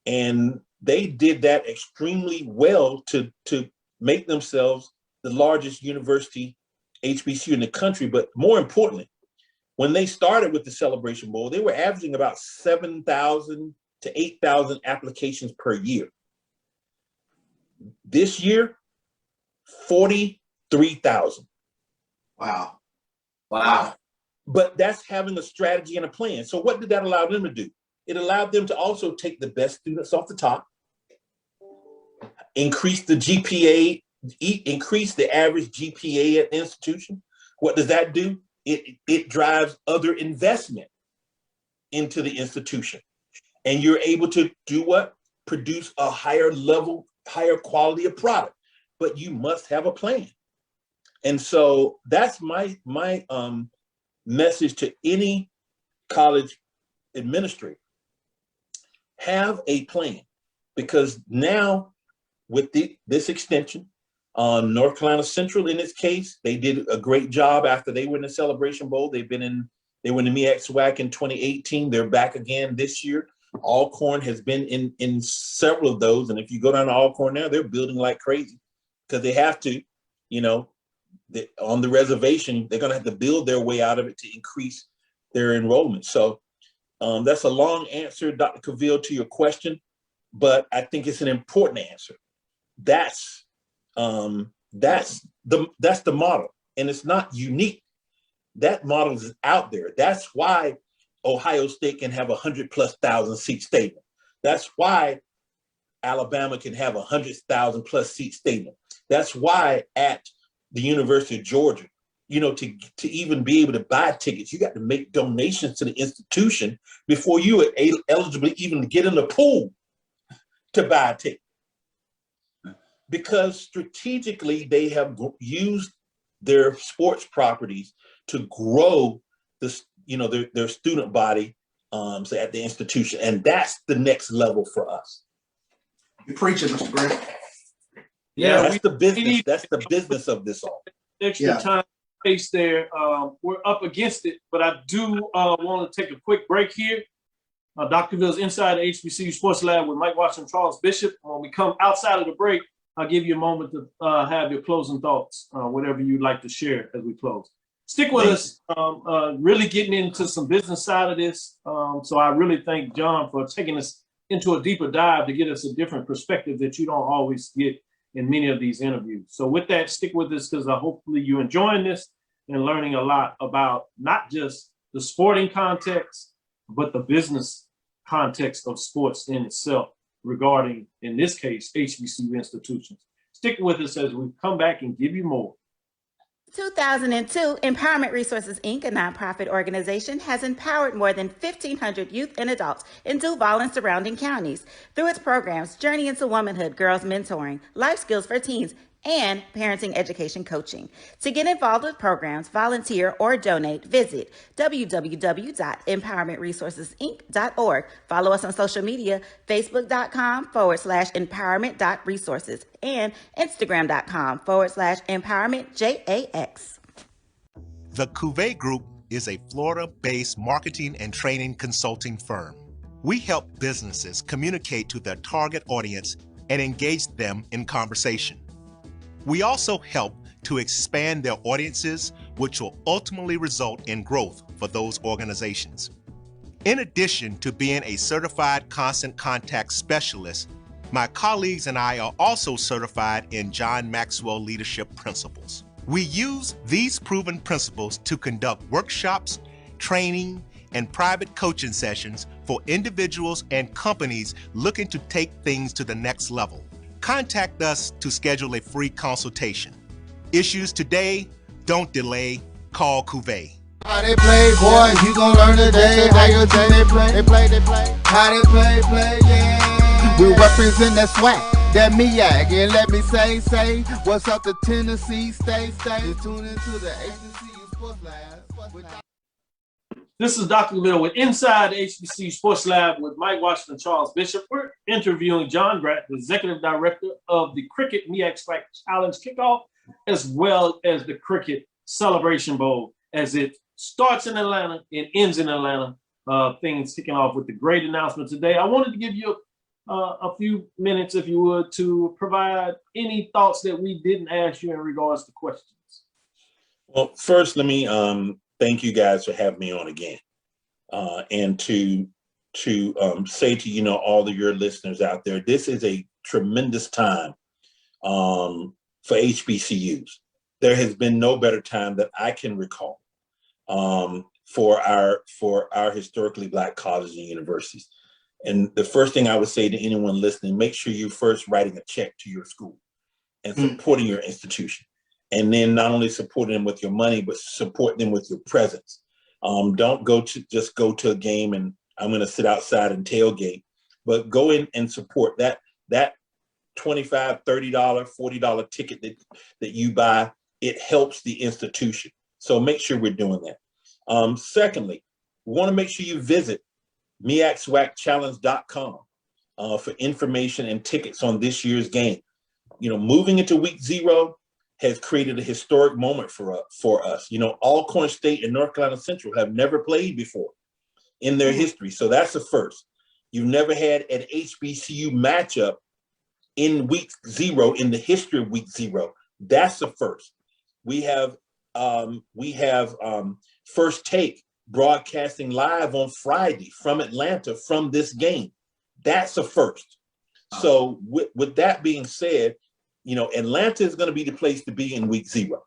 Speaker 12: And they did that extremely well to make themselves the largest university HBCU in the country. But more importantly, when they started with the Celebration Bowl, they were averaging about 7,000 to 8,000 applications per year. This year, 43,000.
Speaker 5: Wow.
Speaker 12: But that's having a strategy and a plan. So what did that allow them to do? it allowed them to also take the best students off the top, increase the GPA, increase the average GPA at the institution. What does that do? It drives other investment into the institution. And you're able to do what? Produce a higher level, higher quality of product. But you must have a plan. And so that's my message to any college administrator. Have a plan, because now with this extension, North Carolina Central, in this case, they did a great job after they were in the Celebration Bowl. They were in the MEAC SWAC in 2018. They're back again this year. Alcorn has been in several of those. And if you go down to Alcorn now, they're building like crazy because they have to, on the reservation, they're going to have to build their way out of it to increase their enrollment. So that's a long answer, Dr. Cavil, to your question, but I think it's an important answer. That's the model, and it's not unique. That model is out there. That's why Ohio State can have 100,000+ seat stadium. That's why Alabama can have 100,000+ seat stadium. That's why at the University of Georgia, to even be able to buy tickets, you got to make donations to the institution before you are eligible even to get in the pool to buy a ticket. Because strategically, they have used their sports properties to grow their student body at the institution, and that's the next level for us.
Speaker 6: You're preaching, Mr. Grant.
Speaker 12: Yeah, that's the business. That's the business of this all.
Speaker 4: Extra time, space there. We're up against it, but I do want to take a quick break here. Dr. Cavil's inside the HBCU Sports Lab with Mike Washington, Charles Bishop. When we come outside of the break, I'll give you a moment to have your closing thoughts, whatever you'd like to share as we close. Stick with us, really getting into some business side of this. So I really thank John for taking us into a deeper dive to get us a different perspective that you don't always get in many of these interviews. So with that, stick with us, because hopefully you're enjoying this and learning a lot about not just the sporting context, but the business context of sports in itself regarding, in this case, HBCU institutions. Stick with us as we come back and give you more.
Speaker 15: 2002, Empowerment Resources, Inc., a nonprofit organization, has empowered more than 1,500 youth and adults in Duval and surrounding counties through its programs Journey into Womanhood, Girls Mentoring, Life Skills for Teens, and Parenting Education Coaching. To get involved with programs, volunteer, or donate, visit www.empowermentresourcesinc.org. Follow us on social media, facebook.com/empowerment.resources and instagram.com/empowermentJAX.
Speaker 16: The Cuvée Group is a Florida-based marketing and training consulting firm. We help businesses communicate to their target audience and engage them in conversation. We also help to expand their audiences, which will ultimately result in growth for those organizations. In addition to being a certified constant contact specialist, my colleagues and I are also certified in John Maxwell Leadership Principles. We use these proven principles to conduct workshops, training, and private coaching sessions for individuals and companies looking to take things to the next level. Contact us to schedule a free consultation. Issues today, don't delay, call Cuvée.
Speaker 3: How they play, boy, you gon' learn today. How your team they play. How they play, yeah. We represent that SWAC, that MEAC, and let me say, what's up to Tennessee State. Tune into the HBCU Sports Lab.
Speaker 4: This is Dr. Cavil with Inside the HBCU Sports Lab with Mike Washington, Charles Bishop. We're interviewing John Grant, the Executive Director of the Cricket MEAC SWAC Challenge Kickoff, as well as the Cricket Celebration Bowl, as it starts in Atlanta and ends in Atlanta. Things kicking off with the great announcement today. I wanted to give you a few minutes, if you would, to provide any thoughts that we didn't ask you in regards to questions.
Speaker 12: Well, first, let me thank you guys for having me on again, and to say to all of your listeners out there, this is a tremendous time for HBCUs. There has been no better time that I can recall for our historically Black colleges and universities. And the first thing I would say to anyone listening, make sure you're first writing a check to your school and supporting your institution. And then not only supporting them with your money, but support them with your presence. Don't just go to a game and I'm going to sit outside and tailgate, but go in and support that $25, $30, $40 ticket that you buy. It helps the institution. So make sure we're doing that. Secondly, we want to make sure you visit MEACSWACChallenge.com for information and tickets on this year's game. You know, moving into week 0 has created a historic moment for us. You know, Alcorn State and North Carolina Central have never played before in their history. So that's a first. You've never had an HBCU matchup in week 0 in the history of week 0. That's a first. We have First Take broadcasting live on Friday from Atlanta from this game. That's a first. So with that being said, you know, Atlanta is going to be the place to be in week 0.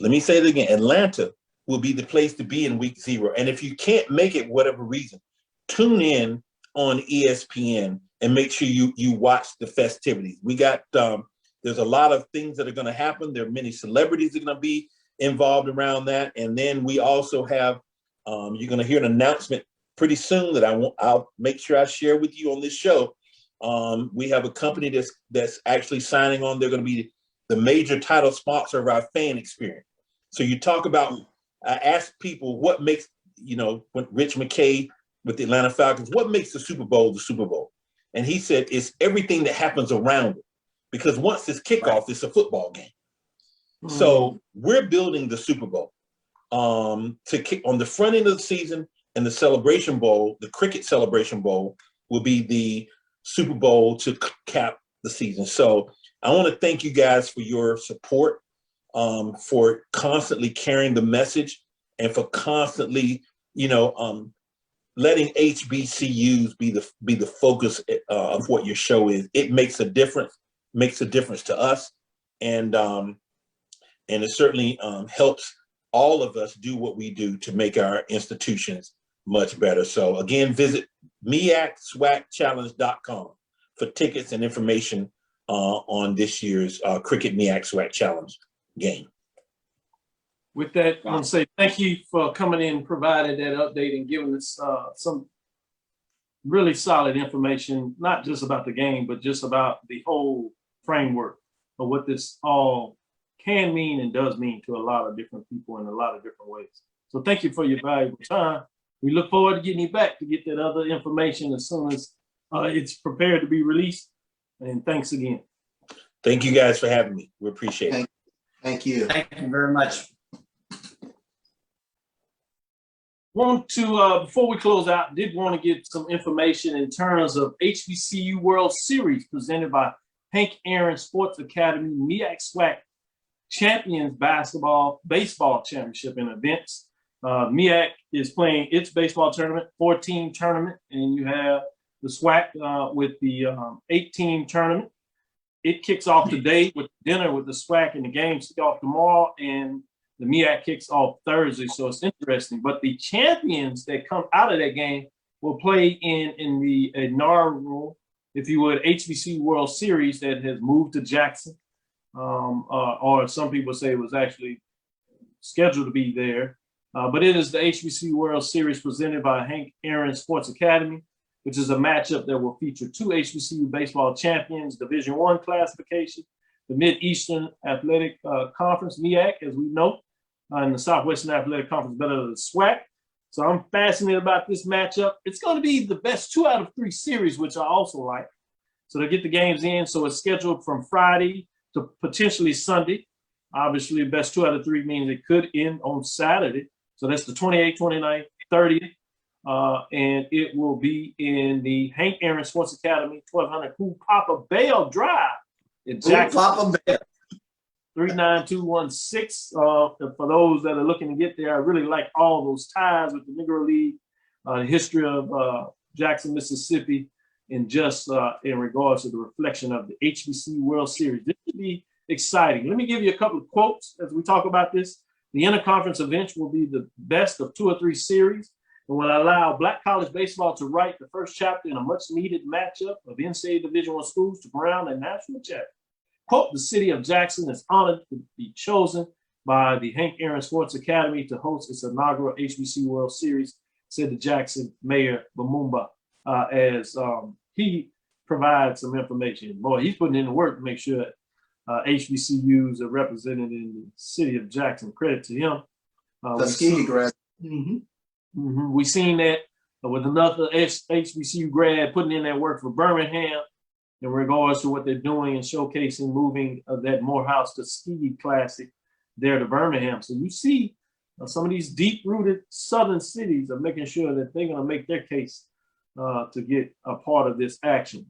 Speaker 12: Let me say it again. Atlanta will be the place to be in week 0. And if you can't make it, whatever reason, tune in on ESPN and make sure you watch the festivities. We got, there's a lot of things that are going to happen. There are many celebrities that are going to be involved around that. And then we also have, you're going to hear an announcement pretty soon that I'll make sure I share with you on this show. We have a company that's actually signing on. They're going to be the major title sponsor of our fan experience. So you talk about, I ask people what makes, you know, when Rich McKay with the Atlanta Falcons, what makes the Super Bowl the Super Bowl? And he said, it's everything that happens around it. Because once it's kickoff, it's a football game. So we're building the Super Bowl to kick on the front end of the season, and the Celebration Bowl, the Cricket Celebration Bowl, will be the Super Bowl to cap the season. So I want to thank you guys for your support, for constantly carrying the message, and for constantly, you know, letting HBCUs be the focus of what your show is. It makes a difference to us, and it certainly helps all of us do what we do to make our institutions much better. So again, visit MEACSWACChallenge.com for tickets and information on this year's Cricket MEAC SWAC Challenge game.
Speaker 4: With that, I want to say thank you for coming in, providing that update, and giving us some really solid information, not just about the game, but just about the whole framework of what this all can mean and does mean to a lot of different people in a lot of different ways. So thank you for your valuable time. We look forward to getting you back to get that other information as soon as it's prepared to be released. And thanks again.
Speaker 12: Thank you guys for having me. We appreciate it.
Speaker 6: Thank you.
Speaker 5: Thank you very much.
Speaker 4: Want to, before we close out, did want to get some information in terms of HBCU World Series presented by Hank Aaron Sports Academy, MEAC SWAC Champions Baseball Championship and events. MEAC is playing its baseball tournament, 4-team tournament, and you have the SWAC with the 8-team tournament. It kicks off today with dinner with the SWAC, and the games kick off tomorrow, and the MEAC kicks off Thursday, so it's interesting. But the champions that come out of that game will play in the inaugural, if you would, HBCU World Series that has moved to Jackson. Or some people say it was actually scheduled to be there. But it is the HBCU World Series presented by Hank Aaron Sports Academy, which is a matchup that will feature 2 HBCU baseball champions, Division I classification, the Mid-Eastern Athletic Conference, MEAC, as we know, and the Southwestern Athletic Conference, better than the SWAC. So I'm fascinated about this matchup. It's going to be the best 2 out of 3 series, which I also like. So to get the games in, so it's scheduled from Friday to potentially Sunday. Obviously, best 2 out of 3 means it could end on Saturday. So that's the 28th, 29th, 30th. And it will be in the Hank Aaron Sports Academy, 1200 Cool Papa Bell Drive in Jackson.
Speaker 5: Papa Bell.
Speaker 4: 39216. For those that are looking to get there, I really like all those ties with the Negro League, the history of Jackson, Mississippi, and just in regards to the reflection of the HBCU World Series. This should be exciting. Let me give you a couple of quotes as we talk about this. The interconference events will be the best of 2 or 3 series and will allow Black college baseball to write the first chapter in a much needed matchup of NCAA Division I schools to crown a national champion. Quote, the city of Jackson is honored to be chosen by the Hank Aaron Sports Academy to host its inaugural HBCU World Series, said the Jackson Mayor Lumumba, as he provides some information. Boy, he's putting in the work to make sure that HBCUs are represented in the city of Jackson. Credit to him.
Speaker 6: Tuskegee grad.
Speaker 4: We've seen that with another HBCU grad putting in that work for Birmingham in regards to what they're doing and showcasing moving that Morehouse Tuskegee Classic there to Birmingham. So you see some of these deep-rooted southern cities are making sure that they're going to make their case to get a part of this action.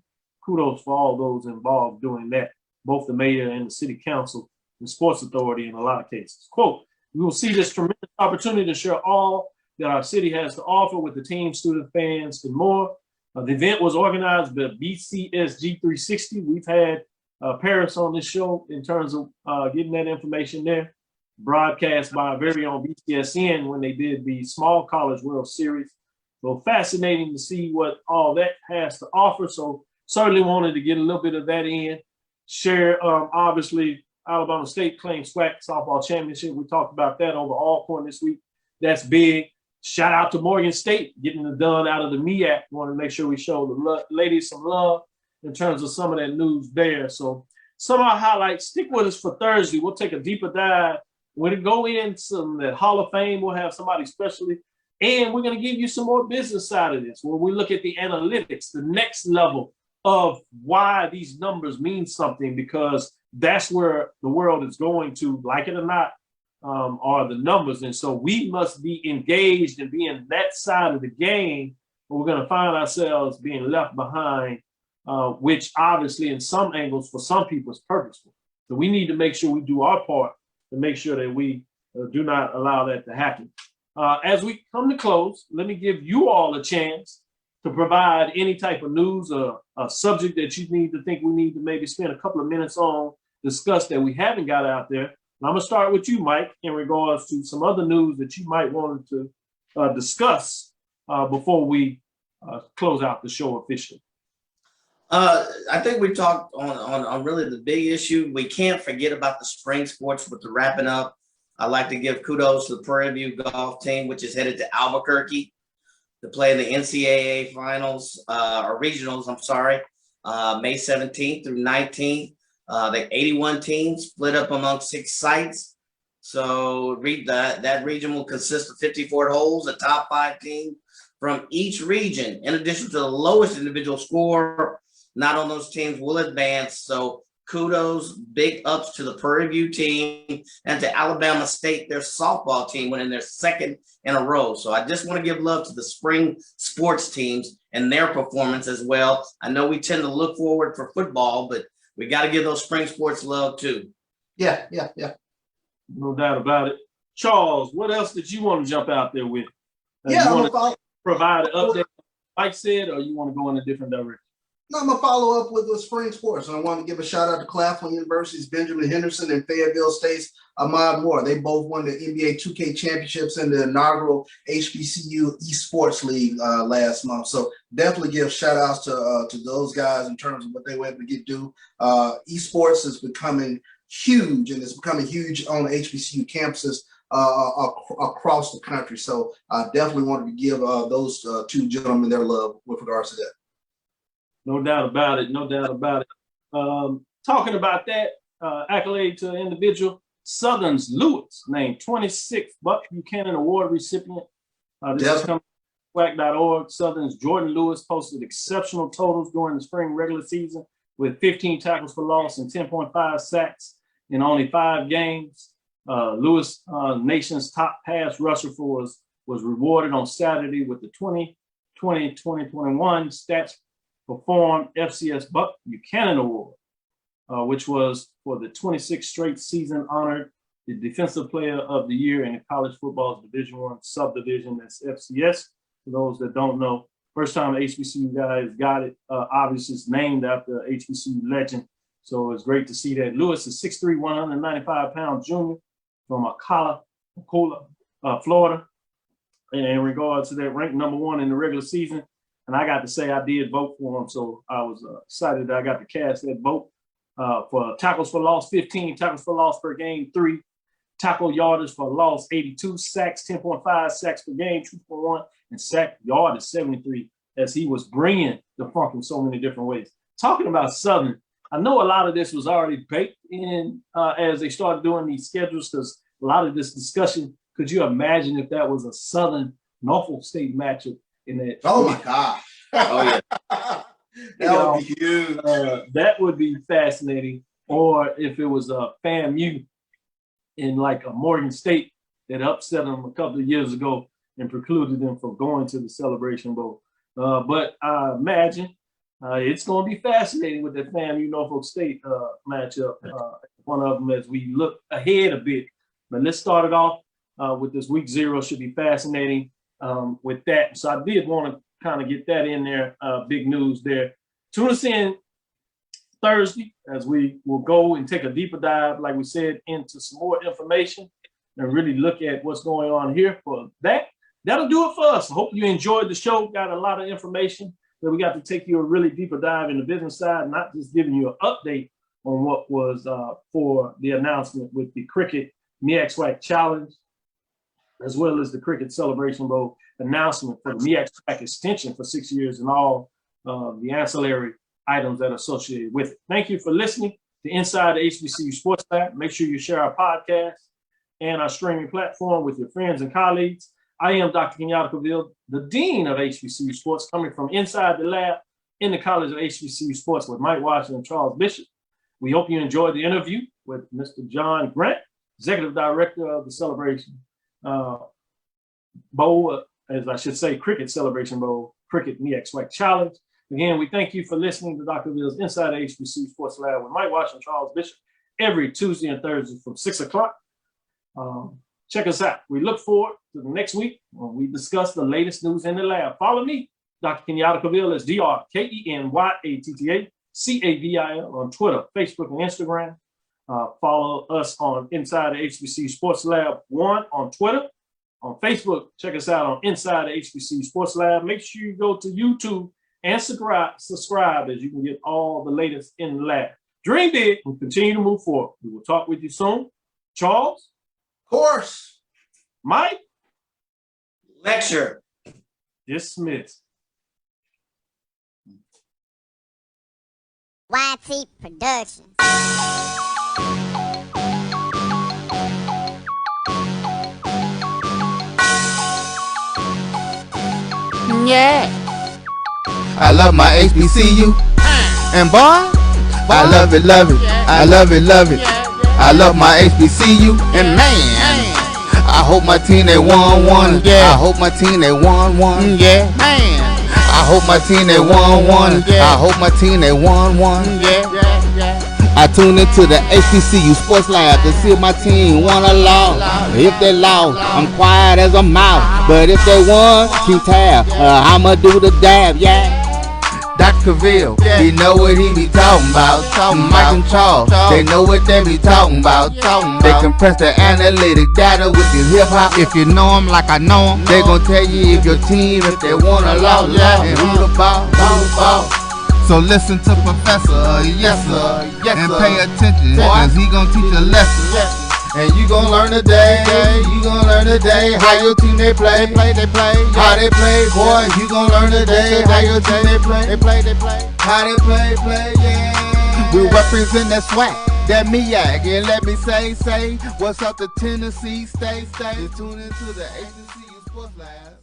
Speaker 4: Kudos for all those involved doing that, both the mayor and the city council and sports authority in a lot of cases. Quote, we will see this tremendous opportunity to share all that our city has to offer with the team, student, fans, and more. The event was organized by BCSG 360. We've had Paris on this show in terms of getting that information there. Broadcast by our very own BCSN when they did the Small College World Series. So fascinating to see what all that has to offer. So certainly wanted to get a little bit of that in. Share, obviously, Alabama State claimed SWAC Softball Championship. We talked about that over Alcorn this week. That's big. Shout out to Morgan State getting it done out of the MEAC. Want to make sure we show the ladies some love in terms of some of that news there. So some of our highlights, stick with us for Thursday. We'll take a deeper dive. When we go in some that Hall of Fame, we'll have somebody specially. And we're going to give you some more business side of this, where we look at the analytics, the next level of why these numbers mean something, because that's where the world is going to, like it or not, are the numbers. And so we must be engaged and be in that side of the game, or we're going to find ourselves being left behind, which obviously in some angles for some people is purposeful. So we need to make sure we do our part to make sure that we do not allow that to happen. As we come to close, let me give you all a chance to provide any type of news or a subject that you need to think we need to maybe spend a couple of minutes on, discuss that we haven't got out there. And I'm going to start with you, Mike, in regards to some other news that you might want to discuss before we close out the show officially.
Speaker 5: I think we talked on really the big issue. We can't forget about the spring sports with the wrapping up. I'd like to give kudos to the Prairie View golf team, which is headed to Albuquerque to play in the NCAA finals, or regionals, I'm sorry, May 17th through 19th. The 81 teams split up among 6 sites. So that region will consist of 54 holes, the top 5 teams from each region, in addition to the lowest individual score. Not on those teams will advance. So kudos, big ups to the Prairie View team and to Alabama State, their softball team, winning their 2nd in a row. So I just want to give love to the spring sports teams and their performance as well. I know we tend to look forward for football, but we got to give those spring sports love too.
Speaker 6: Yeah.
Speaker 4: No doubt about it. Charles, what else did you want to jump out there with?
Speaker 6: You want
Speaker 4: to provide an update, like said, or you want to go in a different direction?
Speaker 6: No, I'm going to follow up with the spring sports. I want to give a shout out to Claflin University's Benjamin Henderson and Fayetteville State's Ahmad Moore. They both won the NBA 2K championships in the inaugural HBCU Sports League last month. So definitely give shout outs to those guys in terms of what they were able to get do. Esports is becoming huge, and it's becoming huge on HBCU campuses across the country. So I definitely wanted to give those 2 gentlemen their love with regards to that.
Speaker 4: No doubt about it. No doubt about it. Talking about that, accolade to an individual, Southern's Lewis, named 26th Buck Buchanan Award recipient. This is coming from SWAC.org. Southern's Jordan Lewis posted exceptional totals during the spring regular season with 15 tackles for loss and 10.5 sacks in only 5 games. Lewis, nation's top pass rusher was rewarded on Saturday with the 2020-2021 Stats Perform FCS Buck Buchanan Award, which was for the 26th straight season honored the Defensive Player of the Year in the college football's Division I subdivision. That's FCS. For those that don't know, first time the HBCU guys got it. Obviously, it's named after HBCU legend. So it's great to see that. Lewis is 6'3", 195-pound junior from Ocala, Florida, in regards to that, ranked #1 in the regular season. And I got to say, I did vote for him. So I was excited that I got to cast that vote for tackles for loss, 15, tackles for loss per game, 3, tackle yardage for loss, 82, sacks, 10.5, sacks per game, 2.1, and sack yardage, 73, as he was bringing the funk in so many different ways. Talking about Southern, I know a lot of this was already baked in as they started doing these schedules, because a lot of this discussion, could you imagine if that was a Southern Norfolk State matchup in that?
Speaker 6: Oh my God.
Speaker 5: Oh yeah.
Speaker 6: That would be huge.
Speaker 4: That would be fascinating. Or if it was a FAMU in like a Morgan State that upset them a couple of years ago and precluded them from going to the Celebration Bowl. But I imagine it's going to be fascinating with that FAMU Norfolk State matchup. One of them as we look ahead a bit. But let's start it off with this week 0. Should be fascinating with that. So I did want to kind of get that in there. Big news there. Tune us in Thursday as we will go and take a deeper dive, like we said, into some more information and really look at what's going on here. For that'll do it for us. I hope you enjoyed the show. Got a lot of information that we got to take you a really deeper dive in the business side, not just giving you an update on what was for the announcement with the Cricket MEAC SWAC Challenge, as well as the Cricket Celebration Bowl announcement for the MEAC SWAC extension for 6 years and all the ancillary items that are associated with it. Thank you for listening to Inside the HBCU Sports Lab. Make sure you share our podcast and our streaming platform with your friends and colleagues. I am Dr. Kenyatta Cavil, the Dean of HBCU Sports, coming from inside the lab in the College of HBCU Sports with Mike Washington and Charles Bishop. We hope you enjoyed the interview with Mr. John Grant, Executive Director of the Celebration Bowl, as I should say, Cricket Celebration Bowl, Cricket MEAC SWAC Challenge. Again, we thank you for listening to Dr. Cavill's Inside the HBCU Sports Lab with Mike Washington and Charles Bishop every Tuesday and Thursday from 6 o'clock. Check us out. We look forward to the next week when we discuss the latest news in the lab. Follow me, Dr. Kenyatta Cavil, as DrKenyattaCavil on Twitter, Facebook, and Instagram. Follow us on Inside the HBCU Sports Lab 1 on Twitter. On Facebook, check us out on Inside the HBCU Sports Lab. Make sure you go to YouTube and subscribe as you can get all the latest in the lab. Dream big and continue to move forward. We will talk with you soon. Charles?
Speaker 6: Of course.
Speaker 4: Mike?
Speaker 5: Lecture.
Speaker 4: Dismissed.
Speaker 1: YT Productions.
Speaker 2: Yeah.
Speaker 3: I love my HBCU, and boy, I love it, love it. I love it, love it. I love my HBCU, and man, I hope my team they won. Yeah. I hope my team they won. Yeah, man. I hope my team they won. I hope my team they won. Yeah. I tune into the HBCU Sports Lab to see if my team won or lost. If they lost, I'm quiet as a mouse. But if they won, keep tab. I'ma do the dab, yeah. Dr. Cavil, he know what he be talking about. Mike and Charles, they know what they be talking about. They compress the analytic data with this hip hop. If you know them like I know them, they gon' tell you if your team, if they won or lost, and who the ball. So listen to Professor, yes sir, and pay attention, cause he gon' teach a lesson. And you gon' learn today, how your team they play, how they play, boy, you gon' learn today, how your team they play, how they play, yeah. We represent that SWAC, that MEAC, and let me say, what's up to Tennessee, stay, tune into the HBCU Sports Lab.